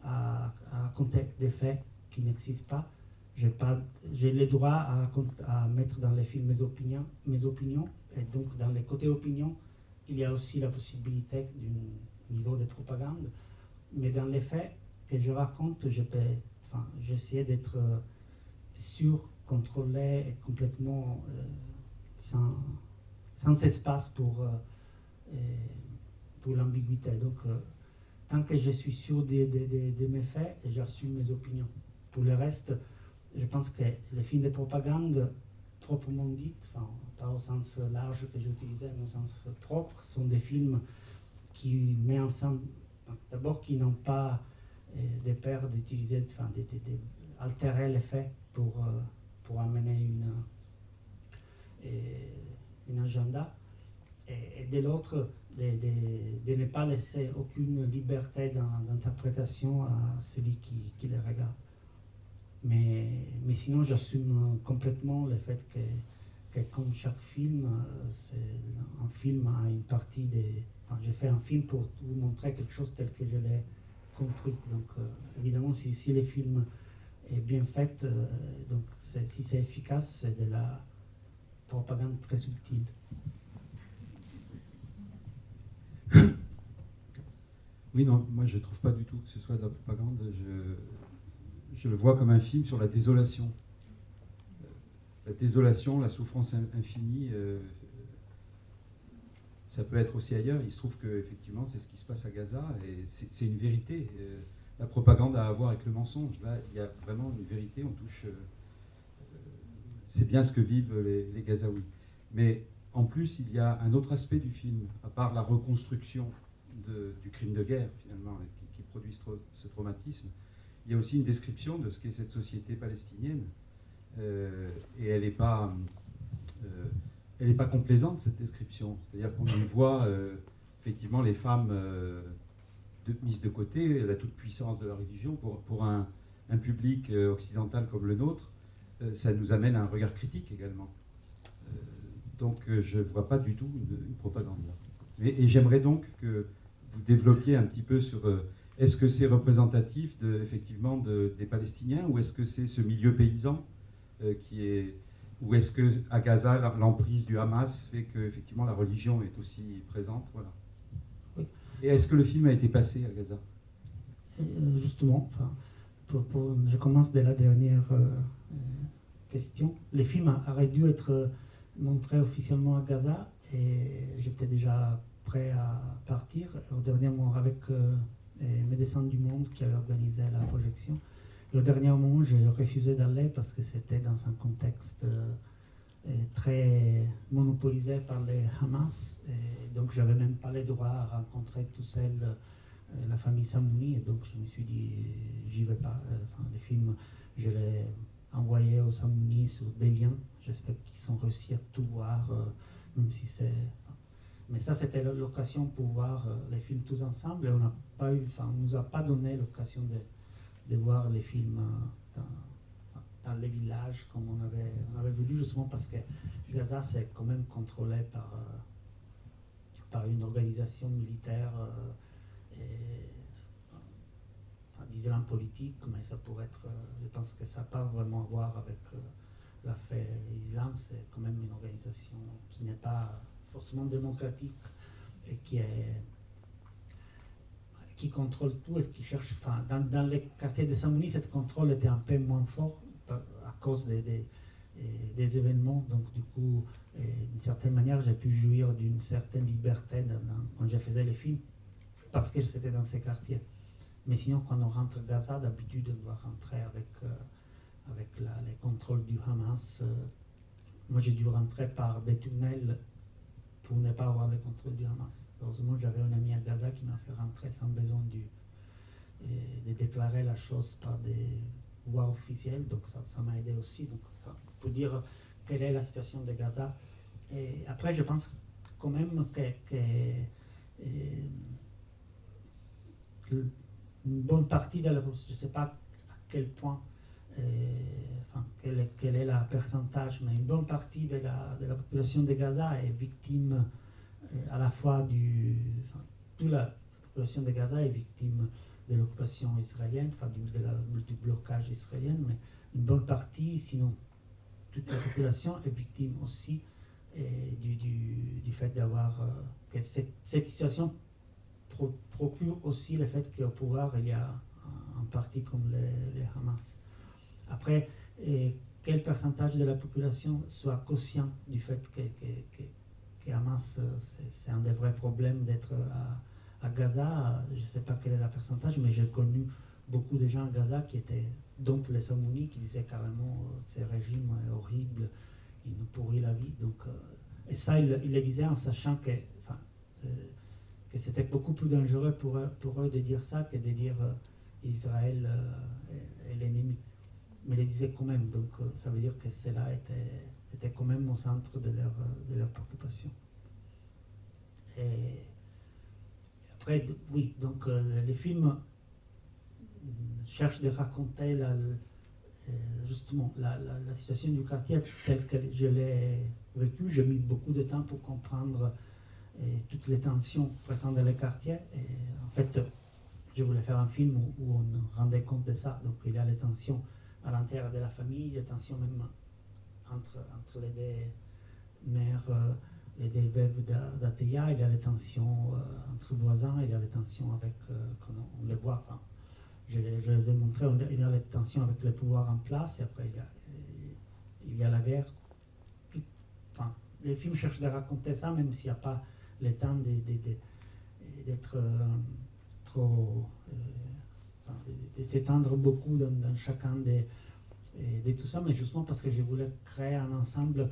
Speaker 2: à raconter des faits qui n'existent pas. J'ai le droit à mettre dans les films mes opinions, et donc dans les côtés opinions, il y a aussi la possibilité d'un niveau de propagande. Mais dans les faits que je raconte, j'essaie d'être sûr, contrôlé et complètement sans espace pour l'ambiguïté. Donc, tant que je suis sûr de mes faits, j'assume mes opinions. Pour le reste, je pense que les films de propagande, proprement dit, pas au sens large que j'utilisais, mais au sens propre, sont des films qui mettent ensemble, d'abord, qui n'ont pas de peur d'utiliser, d'altérer les faits pour amener une agenda. et de l'autre, de ne pas laisser aucune liberté d'interprétation à celui qui les regarde. Mais sinon, j'assume complètement le fait que comme chaque film, un film a une partie des... Enfin, j'ai fait un film pour vous montrer quelque chose tel que je l'ai compris. Donc, évidemment, si le film est bien fait, donc si c'est efficace, c'est de la propagande très subtile.
Speaker 6: Oui, non, moi je ne trouve pas du tout que ce soit de la propagande. Je le vois comme un film sur la désolation. La désolation, la souffrance infinie, ça peut être aussi ailleurs. Il se trouve qu'effectivement, c'est ce qui se passe à Gaza, et c'est une vérité. La propagande a à voir avec le mensonge. Là, il y a vraiment une vérité, on touche... c'est bien ce que vivent les Gazaouis. Mais en plus, il y a un autre aspect du film, à part la reconstruction du crime de guerre, finalement, qui produit ce traumatisme. Il y a aussi une description de ce qu'est cette société palestinienne. Et elle n'est pas complaisante, cette description. C'est-à-dire qu'on y voit effectivement les femmes mises de côté, la toute-puissance de la religion. Pour un public occidental comme le nôtre, ça nous amène à un regard critique également. Donc je ne vois pas du tout une propagande là. Et j'aimerais donc que vous développiez un petit peu sur... est-ce que c'est représentatif effectivement des Palestiniens, ou est-ce que c'est ce milieu paysan ou est-ce qu'à Gaza, l'emprise du Hamas fait que effectivement la religion est aussi présente, voilà.
Speaker 2: Oui.
Speaker 6: Et est-ce que le film a été passé à Gaza?
Speaker 2: Justement, je commence de la dernière question. Le film aurait dû être montré officiellement à Gaza, et j'étais déjà prêt à partir au dernier moment avec Médecins du Monde qui avait organisé la projection. Et au dernier moment, j'ai refusé d'aller parce que c'était dans un contexte très monopolisé par les Hamas. Et donc, j'avais même pas le droit à rencontrer tout seul la famille Samouni. Et donc, je me suis dit, j'y vais pas. Le film, je l'ai envoyé aux Samouni sur des liens. J'espère qu'ils sont réussis à tout voir, même si c'est... Mais ça, c'était l'occasion pour voir les films tous ensemble. Et on ne nous a pas donné l'occasion de voir les films dans les villages comme on avait voulu, justement parce que Gaza, c'est quand même contrôlé par une organisation militaire d'islam politique, mais ça pourrait être... je pense que ça n'a pas vraiment à voir avec la fait islam. C'est quand même une organisation qui n'est pas forcément démocratique et qui contrôle tout et qui cherche... Enfin, dans les quartiers de Samouni, cette contrôle était un peu moins fort à cause des événements. Donc, du coup, d'une certaine manière, j'ai pu jouir d'une certaine liberté quand je faisais les films, parce que c'était dans ces quartiers. Mais sinon, quand on rentre à Gaza, d'habitude, on doit rentrer avec les contrôles du Hamas. Moi, j'ai dû rentrer par des tunnels pour ne pas avoir les contrôles du Hamas. Heureusement, j'avais un ami à Gaza qui m'a fait rentrer sans besoin de déclarer la chose par des voies officielles. Donc, ça m'a aidé aussi. Donc, pour dire quelle est la situation de Gaza. Et après, je pense quand même une bonne partie de la population, je ne sais pas à quel point, quel est le pourcentage, mais une bonne partie de la population de Gaza est victime à la fois toute la population de Gaza est victime de l'occupation israélienne, du blocage israélien, mais une bonne partie, sinon toute la population, est victime aussi du fait d'avoir que cette situation procure aussi le fait qu'au pouvoir il y a un parti comme les Hamas. Après, quel pourcentage de la population soit conscient du fait que Hamas, c'est un des vrais problèmes d'être à Gaza. Je ne sais pas quel est le pourcentage, mais j'ai connu beaucoup de gens à Gaza dont les Samouni, qui disaient carrément ce régime est horrible, il nous pourrit la vie. Donc, et ça, il le disait en sachant que c'était beaucoup plus dangereux pour eux de dire ça que de dire Israël est l'ennemi. Mais ils le disaient quand même, donc ça veut dire que cela était quand même au centre de leur préoccupation. Et après, oui, donc les films cherchent de raconter justement la situation du quartier telle que je l'ai vécue. J'ai mis beaucoup de temps pour comprendre toutes les tensions présentes dans le quartier. Et en fait, je voulais faire un film où on rendait compte de ça. Donc il y a les tensions à l'intérieur de la famille, les tensions même entre les deux mères, les deux veuves d'Ateya, il y a les tensions entre voisins, il y a les tensions avec, quand on les voit, enfin, je les ai montrés, il y a les tensions avec le pouvoir en place, et après il y a la guerre. Enfin, les films cherchent à raconter ça, même s'il n'y a pas le temps d'être trop... de s'étendre beaucoup dans chacun de tout ça, mais justement parce que je voulais créer un ensemble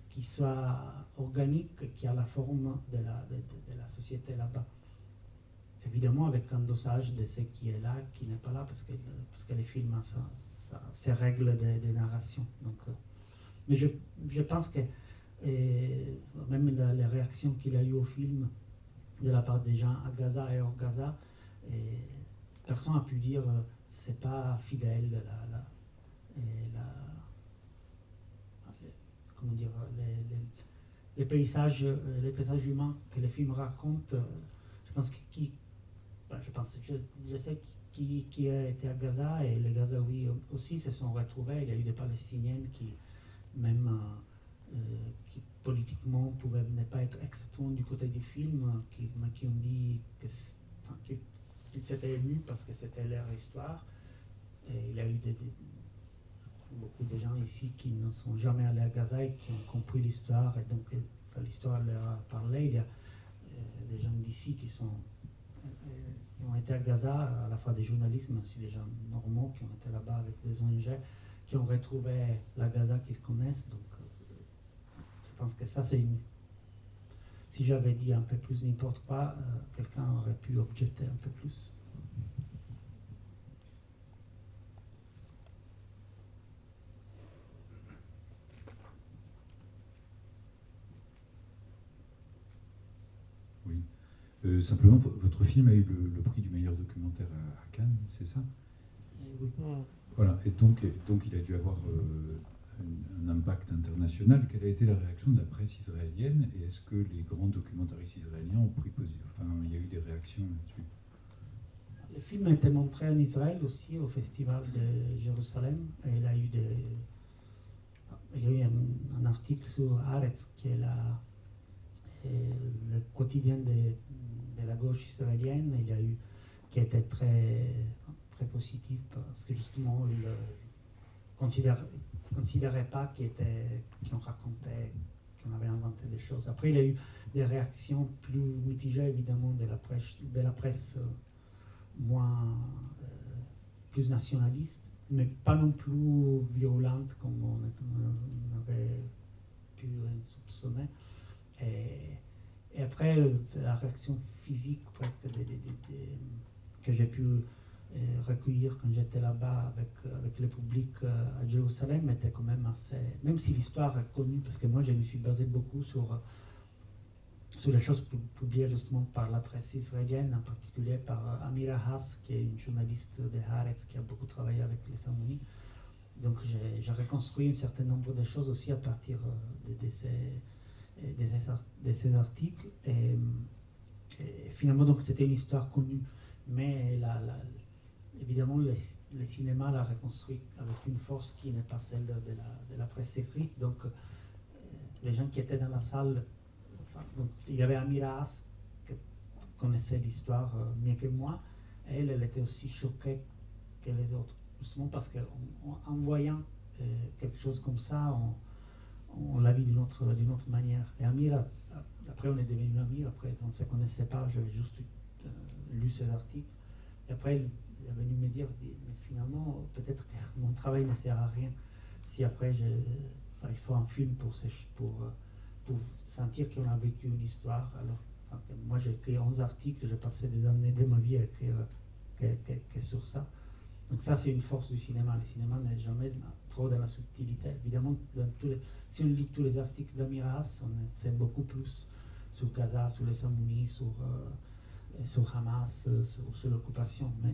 Speaker 2: qui soit organique, qui a la forme de la société là-bas. Évidemment avec un dosage de ce qui est là, qui n'est pas là, parce que les films ont ces règles de narration. Donc, mais je pense que même les réactions qu'il y a eu au film de la part des gens à Gaza et hors Gaza, personne n'a pu dire c'est pas fidèle, comment dire, les paysages humains que les films racontent. Je pense je sais qui a été à Gaza, et les Gazaouis aussi se sont retrouvés. Il y a eu des Palestiniennes qui, même qui politiquement pouvaient ne pas être exactement du côté du film, qui ont dit qu'ils s'étaient émus parce que c'était leur histoire. Et il y a eu beaucoup de gens ici qui ne sont jamais allés à Gaza et qui ont compris l'histoire, et donc l'histoire leur a parlé. Il y a des gens d'ici qui ont été à Gaza, à la fois des journalistes, mais aussi des gens normaux qui ont été là-bas avec des ONG, qui ont retrouvé la Gaza qu'ils connaissent. Donc, je pense que ça, c'est une... Si j'avais dit un peu plus n'importe quoi, quelqu'un aurait pu objecter un peu plus.
Speaker 7: Oui. Simplement, votre film a eu le prix du meilleur documentaire à Cannes, c'est ça?
Speaker 2: Oui.
Speaker 7: Voilà, et donc il a dû avoir un impact international. Quelle a été la réaction de la presse israélienne, et est-ce que les grands documentaristes israéliens ont pris position? Enfin, il y a eu des réactions là-dessus.
Speaker 2: Le film a été montré en Israël aussi, au Festival de Jérusalem, et il y a eu un article sur Haaretz, qui est le quotidien de la gauche israélienne, qui a été très, très positif, parce que justement, ils ne considéraient pas qu'on racontait, qu'on avait inventé des choses. Après, il y a eu des réactions plus mitigées, évidemment, de la presse plus nationaliste, mais pas non plus violente comme on avait pu soupçonner. Et après, la réaction physique presque que j'ai pu recueillir quand j'étais là-bas avec le public à Jérusalem était quand même assez... Même si l'histoire est connue, parce que moi je me suis basé beaucoup sur les choses publiées justement par la presse israélienne, en particulier par Amira Haas, qui est une journaliste de Haaretz qui a beaucoup travaillé avec les Samouni. Donc j'ai reconstruit un certain nombre de choses aussi à partir de ces articles. Et finalement, donc c'était une histoire connue, mais évidemment, le cinéma l'a reconstruit avec une force qui n'est pas celle de la presse écrite. Donc les gens qui étaient dans la salle, donc, il y avait Amira Haas qui connaissait l'histoire mieux que moi, et elle était aussi choquée que les autres, justement parce qu'en voyant quelque chose comme ça, on l'a vu d'une autre manière. Et Amira, après on est devenus amis, après on ne se connaissait pas, j'avais juste lu ces articles, et après il est venu me dire, mais finalement peut-être que mon travail ne sert à rien si après il faut un film pour sentir qu'on a vécu une histoire. Alors moi j'ai écrit 11 articles, j'ai passé des années de ma vie à écrire que sur ça. Donc ça, c'est une force du cinéma. Le cinéma n'est jamais trop dans la subtilité. Évidemment, si on lit tous les articles d'Amira Haas, on sait beaucoup plus sur Gaza, sur les Samounis, sur Hamas, sur l'occupation. Mais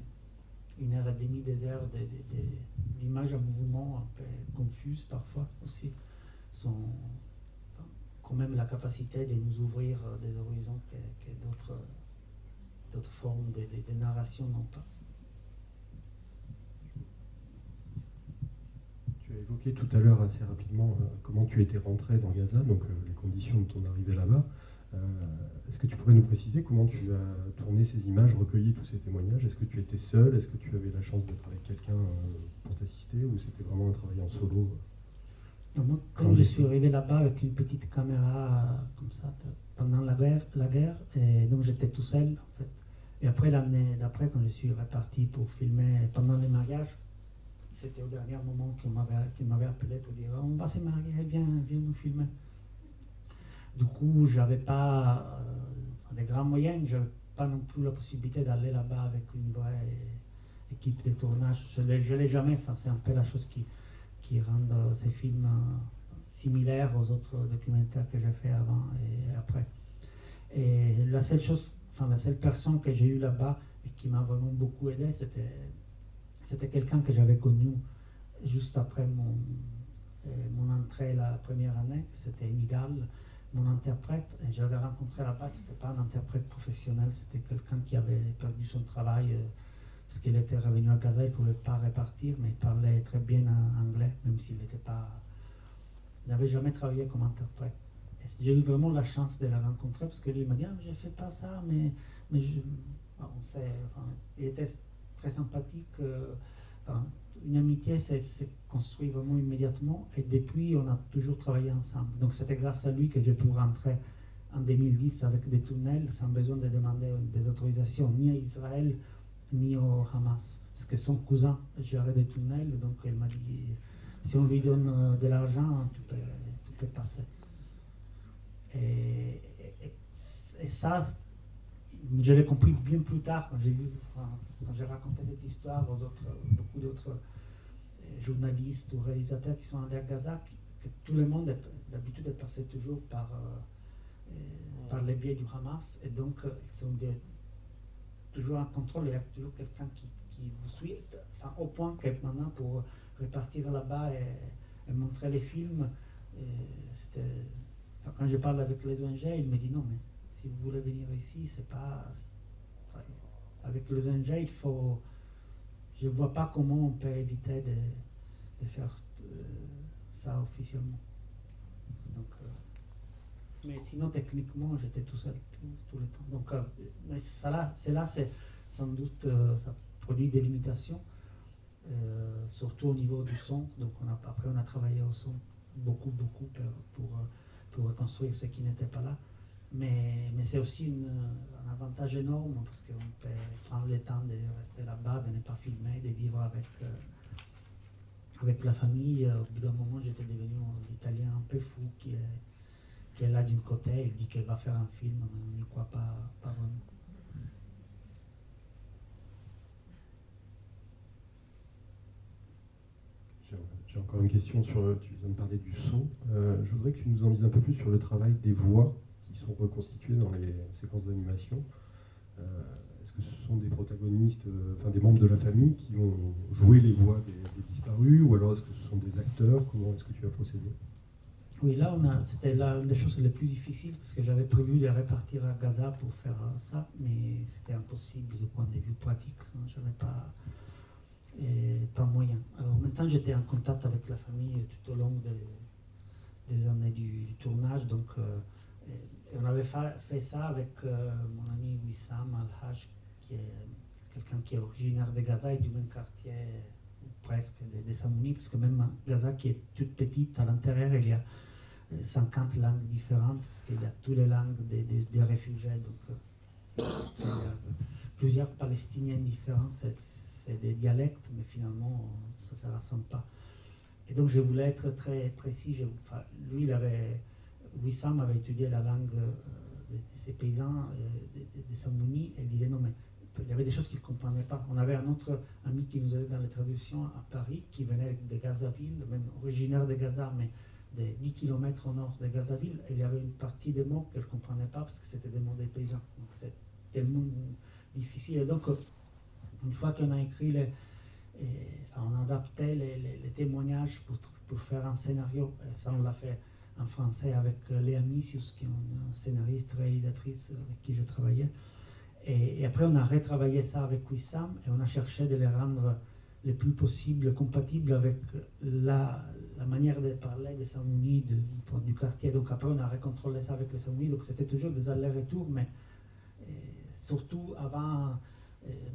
Speaker 2: 1h30, 2 heures d'images en mouvement un peu confuses parfois aussi sont quand même la capacité de nous ouvrir des horizons que d'autres formes de narration n'ont pas.
Speaker 1: Tu as évoqué tout à l'heure assez rapidement comment tu étais rentré dans Gaza, donc les conditions de ton arrivée là-bas. Est-ce que tu pourrais nous préciser comment tu as tourné ces images, recueilli tous ces témoignages? Est-ce que tu étais seul? Est-ce que tu avais la chance d'être avec quelqu'un pour t'assister, ou c'était vraiment un travail en solo?
Speaker 2: Moi, comme je suis arrivé là-bas avec une petite caméra comme ça pendant la guerre, et donc j'étais tout seul en fait. Et après l'année d'après, quand je suis reparti pour filmer pendant les mariages, c'était au dernier moment qu'il m'avait appelé pour dire on va se marier, viens nous filmer. Du coup, j'avais pas des grands moyens, j'avais pas non plus la possibilité d'aller là-bas avec une vraie équipe de tournage. Je l'ai jamais, enfin, c'est un peu la chose qui rend ces films similaires aux autres documentaires que j'ai fait avant et après. Et la seule personne que j'ai eue là-bas et qui m'a vraiment beaucoup aidé, c'était quelqu'un que j'avais connu juste après mon entrée la première année, c'était Nidal, mon interprète. Et j'avais rencontré là-bas, c'était pas un interprète professionnel, c'était quelqu'un qui avait perdu son travail parce qu'il était revenu à Gaza, il ne pouvait pas repartir, mais il parlait très bien anglais, même s'il n'avait jamais travaillé comme interprète. Et j'ai eu vraiment la chance de la rencontrer parce que lui il m'a dit je ne fais pas ça, mais il était très sympathique. Une amitié s'est construite vraiment immédiatement et depuis on a toujours travaillé ensemble. Donc c'était grâce à lui que j'ai pu rentrer en 2010 avec des tunnels sans besoin de demander des autorisations ni à Israël ni au Hamas. Parce que son cousin gérait des tunnels, donc il m'a dit si on lui donne de l'argent, tu peux passer. Et ça, je l'ai compris bien plus tard quand j'ai raconté cette histoire aux beaucoup d'autres journalistes ou réalisateurs qui sont allés à Gaza, que tout le monde d'habitude est passé toujours par les biais du Hamas, et donc ils ont toujours un contrôle, il y a toujours quelqu'un qui vous suit, au point que maintenant pour repartir là-bas et montrer les films, quand je parle avec les ONG, ils me disent non, mais si vous voulez venir ici, c'est pas. Avec les ONG, je ne vois pas comment on peut éviter de faire ça officiellement. Donc, mais sinon, techniquement, j'étais tout seul tout le temps. Donc, mais c'est sans doute, ça produit des limitations, surtout au niveau du son. Donc, après, on a travaillé au son beaucoup pour reconstruire ce qui n'était pas là. Mais c'est aussi un avantage énorme parce qu'on peut prendre le temps de rester là-bas, de ne pas filmer, de vivre avec la famille. Au bout d'un moment, j'étais devenu un Italien un peu fou qui est là d'un côté, il dit qu'elle va faire un film, mais on n'y croit pas vraiment.
Speaker 1: J'ai encore une question tu viens de parler du son. Je voudrais que tu nous en dises un peu plus sur le travail des voix qui sont reconstituées dans les séquences d'animation. Est-ce que ce sont des protagonistes, des membres de la famille qui ont joué les voix des disparus, ou alors est-ce que ce sont des acteurs? Comment est-ce que tu as procédé?
Speaker 2: Oui, là, c'était l'une des choses les plus difficiles parce que j'avais prévu de repartir à Gaza pour faire ça, mais c'était impossible du point de vue pratique. Je n'avais pas moyen. Alors maintenant, j'étais en contact avec la famille tout au long des années du tournage, donc on avait fait ça avec mon ami Wissam Al-Haj, qui est quelqu'un qui est originaire de Gaza et du même quartier, presque, des Samounis, parce que même Gaza, qui est toute petite, à l'intérieur, il y a 50 langues différentes, parce qu'il y a toutes les langues des réfugiés, donc il y a plusieurs Palestiniens différents, c'est des dialectes, mais finalement, ça ne se rassemble pas. Et donc, je voulais être très précis. Wissam avait étudié la langue de ces paysans, des Samounis, et il disait non, mais il y avait des choses qu'il ne comprenait pas. On avait un autre ami qui nous aidait dans les traductions à Paris, qui venait de Gazaville, même originaire de Gaza, mais de 10 km au nord de Gazaville, et il y avait une partie des mots qu'elle ne comprenait pas parce que c'était des mots des paysans. Donc c'est tellement difficile. Et donc, une fois qu'on a écrit, on a adapté les témoignages pour faire un scénario, et ça on l'a fait en français avec Léa Missius, qui est une scénariste, réalisatrice avec qui je travaillais. Et après, on a retravaillé ça avec Wissam et on a cherché de les rendre le plus possible compatibles avec la manière de parler des Samounis du quartier. Donc après, on a recontrôlé ça avec les Samounis. Donc c'était toujours des allers-retours, mais surtout avant,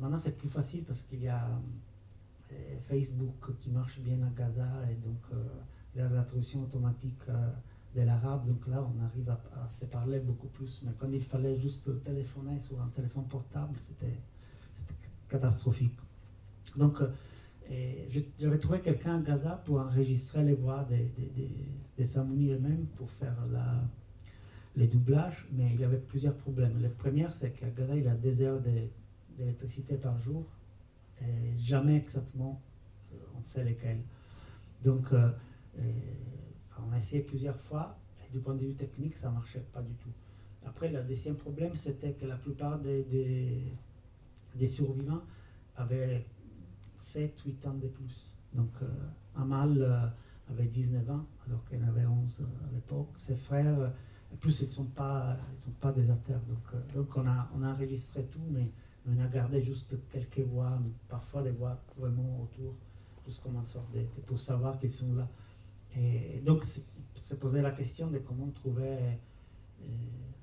Speaker 2: maintenant c'est plus facile parce qu'il y a Facebook qui marche bien à Gaza et donc il y a la traduction automatique de l'arabe. Donc là, on arrive à se parler beaucoup plus. Mais quand il fallait juste téléphoner sur un téléphone portable, c'était catastrophique. Donc, j'avais trouvé quelqu'un à Gaza pour enregistrer les voix des Samounis eux-mêmes pour faire les doublages, mais il y avait plusieurs problèmes. Le premier, c'est qu'à Gaza, il y a 2 heures d'électricité par jour, et jamais exactement on sait lesquelles. Donc, on a essayé plusieurs fois, et du point de vue technique, ça ne marchait pas du tout. Après, le deuxième problème, c'était que la plupart des survivants avaient 7-8 ans de plus. Donc, Amal avait 19 ans, alors qu'elle avait 11 à l'époque. Ses frères, en plus, ils ne sont pas des acteurs. Donc on a enregistré tout, mais on a gardé juste quelques voix, parfois des voix vraiment autour, juste comme un sort pour savoir qu'ils sont là. Et donc, c'est posé la question de comment trouver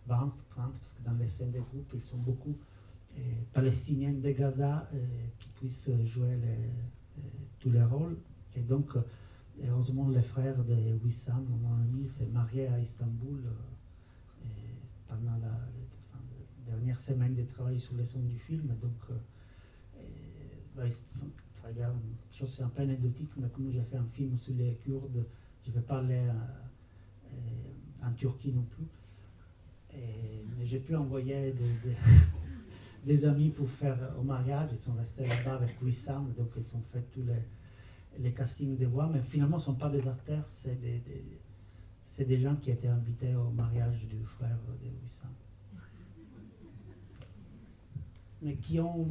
Speaker 2: 20, 30, parce que dans les scènes des groupes, ils sont beaucoup palestiniens de Gaza qui puissent jouer tous les rôles. Et donc, heureusement, les frères de Wissam, mon ami, s'est marié à Istanbul pendant la dernière semaine de travail sur les sons du film. Donc, il y a une chose un peu anecdotique, mais comme j'ai fait un film sur les Kurdes, je ne vais pas aller en Turquie non plus. Mais j'ai pu envoyer des amis pour faire au mariage. Ils sont restés là-bas avec Wissam, donc ils ont fait tous les castings des voix, mais finalement ce ne sont pas des acteurs, c'est des gens qui étaient invités au mariage du frère de Wissam. Mais qui ont...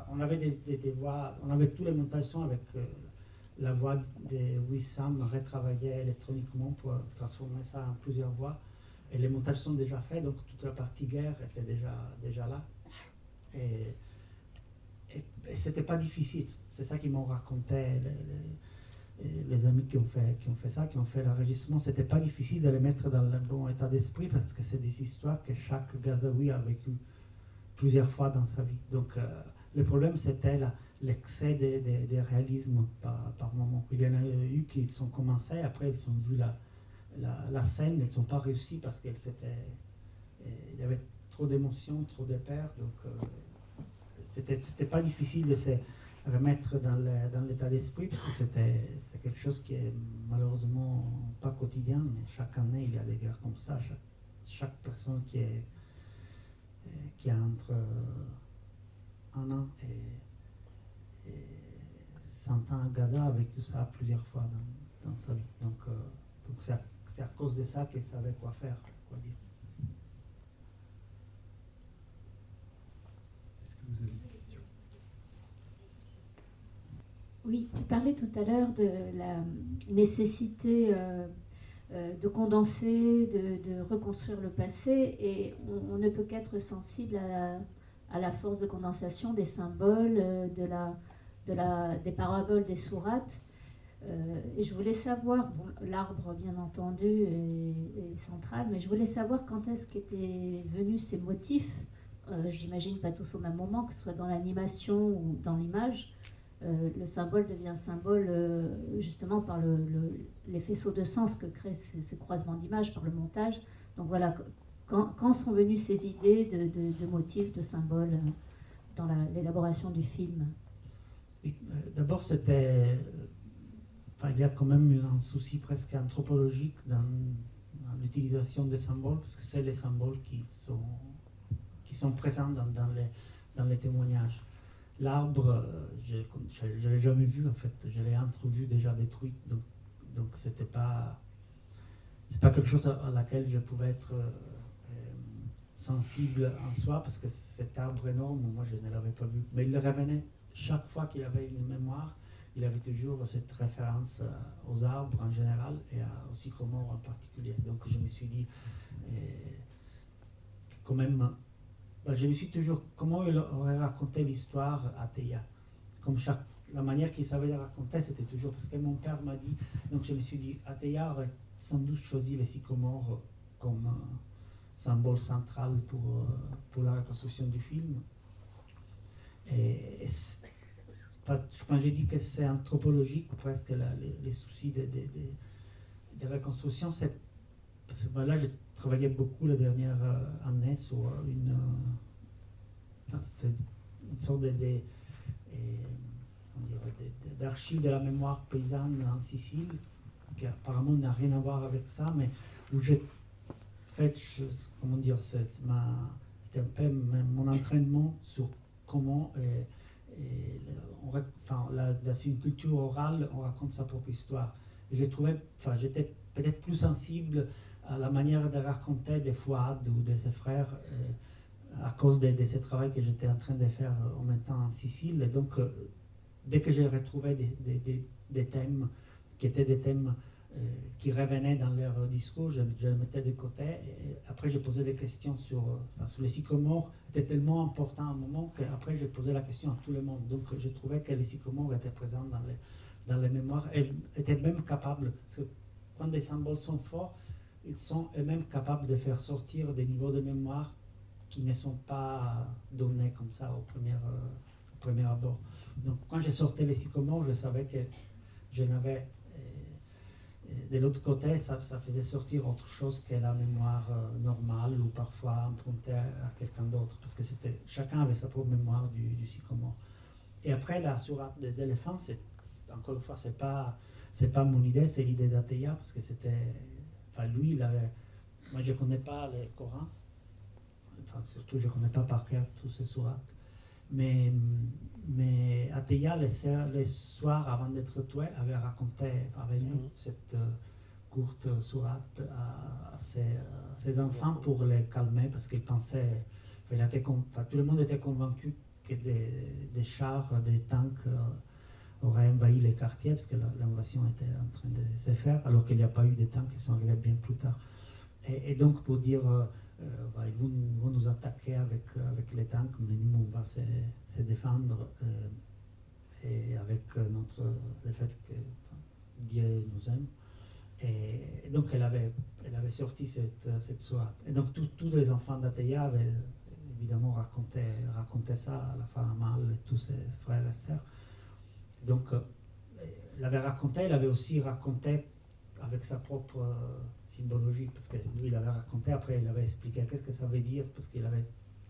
Speaker 2: on avait des voix, on avait tous les montages son avec la voix de Wissam retravaillée électroniquement pour transformer ça en plusieurs voix. Et les montages sont déjà faits, donc toute la partie guerre était déjà là. Et c'était pas difficile, c'est ça qu'ils m'ont raconté les amis qui ont fait ça, qui ont fait l'enregistrement. C'était pas difficile de les mettre dans le bon état d'esprit parce que c'est des histoires que chaque Gazaoui a vécu plusieurs fois dans sa vie. Donc le problème c'était l'excès de réalisme par moment. Il y en a eu qui sont commencés, après ils ont vu la scène, ils ne sont pas réussi parce qu'il y avait trop d'émotions, trop de peurs, donc c'était pas difficile de se remettre dans l'état d'esprit parce que c'est quelque chose qui est malheureusement pas quotidien, mais chaque année il y a des guerres comme ça. Chaque personne qui a entre 1 an et 100 ans à Gaza a vécu ça plusieurs fois dans sa vie. Donc c'est à cause de ça qu'elle savait quoi faire, quoi dire.
Speaker 1: Est-ce que vous avez des questions?
Speaker 8: Oui, tu parlais tout à l'heure de la nécessité de condenser, de reconstruire le passé, et on ne peut qu'être sensible à la force de condensation des symboles, des paraboles, des sourates. Et je voulais savoir, bon, l'arbre bien entendu est central, mais je voulais savoir quand est-ce qu'étaient venus ces motifs. J'imagine pas tous au même moment, que ce soit dans l'animation ou dans l'image. Le symbole devient symbole justement par les faisceaux de sens que créent ces croisements d'images par le montage. Donc voilà, quand sont venues ces idées de motifs, de symboles dans l'élaboration du film?
Speaker 2: Oui, d'abord c'était... il y a quand même un souci presque anthropologique dans l'utilisation des symboles, parce que c'est les symboles qui sont présents dans les témoignages. L'arbre, je ne l'ai jamais vu en fait, je l'ai entrevu déjà détruit, donc c'était pas... c'est pas quelque chose à laquelle je pouvais être sensible en soi, parce que cet arbre énorme, moi je ne l'avais pas vu. Mais il revenait chaque fois qu'il avait une mémoire, il avait toujours cette référence aux arbres en général et aux sycomores en particulier. Donc je me suis dit, quand même, je me suis toujours, comment il aurait raconté l'histoire à Théa. Comme la manière qu'il savait la raconter, c'était toujours, parce que mon père m'a dit, donc je me suis dit, Athéa aurait sans doute choisi les sycomores comme symbole central pour la reconstruction du film. Et j'ai dit que c'est anthropologique, presque les soucis de reconstruction. Là, j'ai travaillé beaucoup la dernière année sur une sorte d'archives de la mémoire paysanne en Sicile, qui apparemment n'a rien à voir avec ça, mais où j'ai fait, comment dire, c'était un peu mon entraînement sur comment, dans une culture orale, on raconte sa propre histoire. Et j'ai trouvé, j'étais peut-être plus sensible à la manière de raconter des Fouad ou de ses frères à cause de ce travail que j'étais en train de faire en même temps en Sicile. Et donc, dès que j'ai retrouvé des thèmes qui étaient des thèmes qui revenaient dans leur discours, je les mettais de côté. Et après, j'ai posé des questions sur les sycomores. C'était tellement important à un moment qu'après, j'ai posé la question à tout le monde. Donc, j'ai trouvé que les sycomores étaient présents dans les mémoires. Et étaient même capables, parce que quand des symboles sont forts, ils sont eux-mêmes capables de faire sortir des niveaux de mémoire qui ne sont pas donnés comme ça au premier abord. Donc, quand j'ai sorti les sycomores, je savais que je n'avais... de l'autre côté, ça faisait sortir autre chose que la mémoire normale ou parfois empruntée à quelqu'un d'autre, parce que chacun avait sa propre mémoire du sycomore. Et après, la sourate des éléphants, encore une fois, c'est pas mon idée, c'est l'idée d'Athéa, parce que lui, il avait... Moi, je ne connais pas le Coran, surtout, je ne connais pas par cœur tous ces sourates. Mais Athéa, les soirs avant d'être tué, avait raconté avec nous cette courte sourate à ses enfants pour les calmer, parce qu'ils pensaient, tout le monde était convaincu que des chars, des tanks auraient envahi les quartiers, parce que l'invasion était en train de se faire, alors qu'il n'y a pas eu de tanks qui sont arrivés bien plus tard. Et donc pour dire... ils vont nous attaquer avec les tanks, mais nous, on va se défendre et avec le fait que Dieu nous aime. Et donc, elle avait sorti cette soirée. Et donc, tous les enfants d'Athéa avaient évidemment raconté ça à la femme Amal et tous ses frères et sœurs. Donc, elle avait aussi raconté avec sa propre symbologie, parce que lui, il avait raconté, après il avait expliqué qu'est-ce que ça veut dire, parce qu'il avait,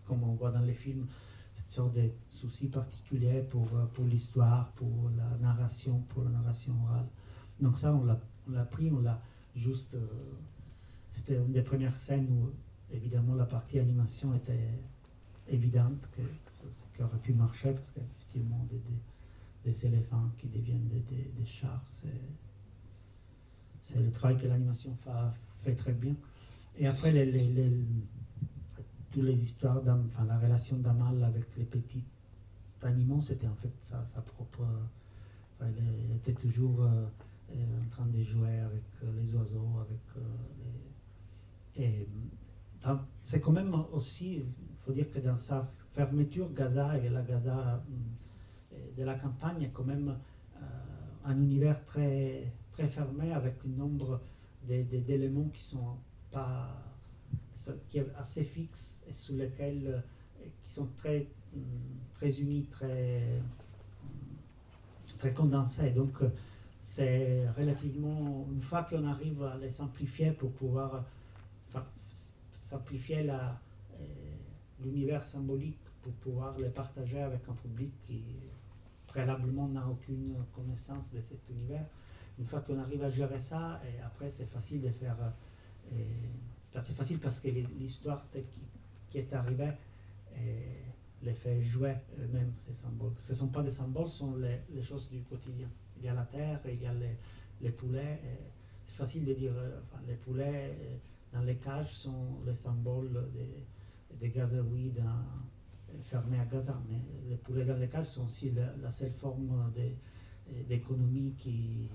Speaker 2: comme on voit dans les films, cette sorte de souci particulier pour l'histoire, pour la narration orale. Donc ça, on l'a pris, on l'a juste... c'était une des premières scènes où, évidemment, la partie animation était évidente, qu'elle aurait pu marcher, parce qu'effectivement, des éléphants qui deviennent des chars, c'est le travail que l'animation fait très bien. Et après, toutes les histoires, la relation d'Amal avec les petits animaux, c'était en fait sa propre... elle était toujours en train de jouer avec les oiseaux, c'est quand même aussi, il faut dire que dans sa fermeture, Gaza et la Gaza de la campagne est quand même un univers très... très fermé, avec un nombre d'éléments qui est assez fixe et sous lesquels qui sont très unis, très condensés. Donc c'est relativement, une fois qu'on arrive à les simplifier pour pouvoir simplifier l'univers symbolique pour pouvoir les partager avec un public qui préalablement n'a aucune connaissance de cet univers. Une fois qu'on arrive à gérer ça, et après c'est facile de faire... c'est facile parce que l'histoire qui est arrivée les fait jouer eux-mêmes, ces symboles. Ce ne sont pas des symboles, ce sont les choses du quotidien. Il y a la terre, il y a les poulets. C'est facile de dire, les poulets dans les cages sont les symboles des Gazaouis fermés à Gaza, mais les poulets dans les cages sont aussi la seule forme d'économie qui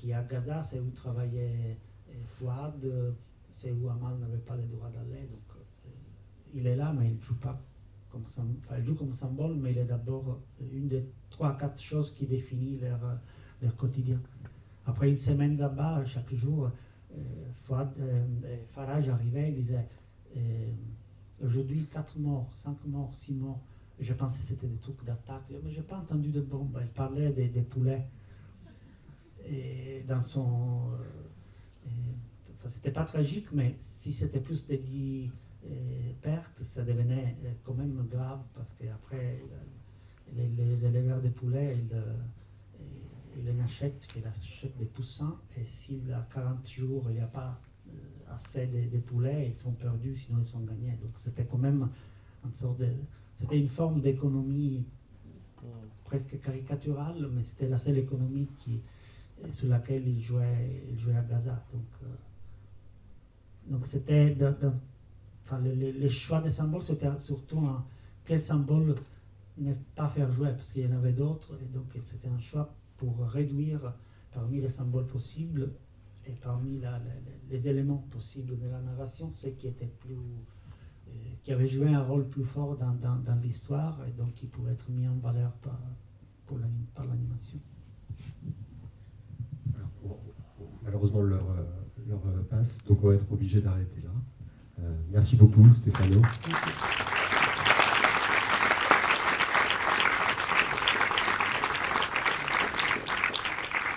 Speaker 2: est à Gaza. C'est où travaillait Fouad, c'est où Amal n'avait pas le droit d'aller. Donc il est là, mais il ne joue pas comme symbole. Enfin, il joue comme symbole, mais il est d'abord une des 3 à 4 choses qui définit leur quotidien. Après une semaine là-bas, chaque jour, Faraj arrivait, il disait aujourd'hui 4 morts, 5 morts, 6 morts. Et je pensais que c'était des trucs d'attaque, mais je n'ai pas entendu de bombes. Il parlait des poulets. Et dans son. C'était pas tragique, mais si c'était plus de 10 pertes, ça devenait quand même grave parce qu'après, les éleveurs de poulets, ils achètent des poussins, et s'il a 40 jours, il n'y a pas assez de poulets, ils sont perdus, sinon ils sont gagnés. Donc c'était quand même c'était une forme d'économie presque caricaturale, mais c'était la seule économie sur laquelle il jouait à Gaza. Donc c'était les choix des symboles, c'était surtout quel symbole ne pas faire jouer, parce qu'il y en avait d'autres, et donc c'était un choix pour réduire parmi les symboles possibles et parmi les éléments possibles de la narration, ceux qui avaient joué un rôle plus fort dans l'histoire, et donc qui pouvaient être mis en valeur par l'animation.
Speaker 1: Malheureusement, l'heure passe, donc on va être obligé d'arrêter là. Merci beaucoup, Stéphano.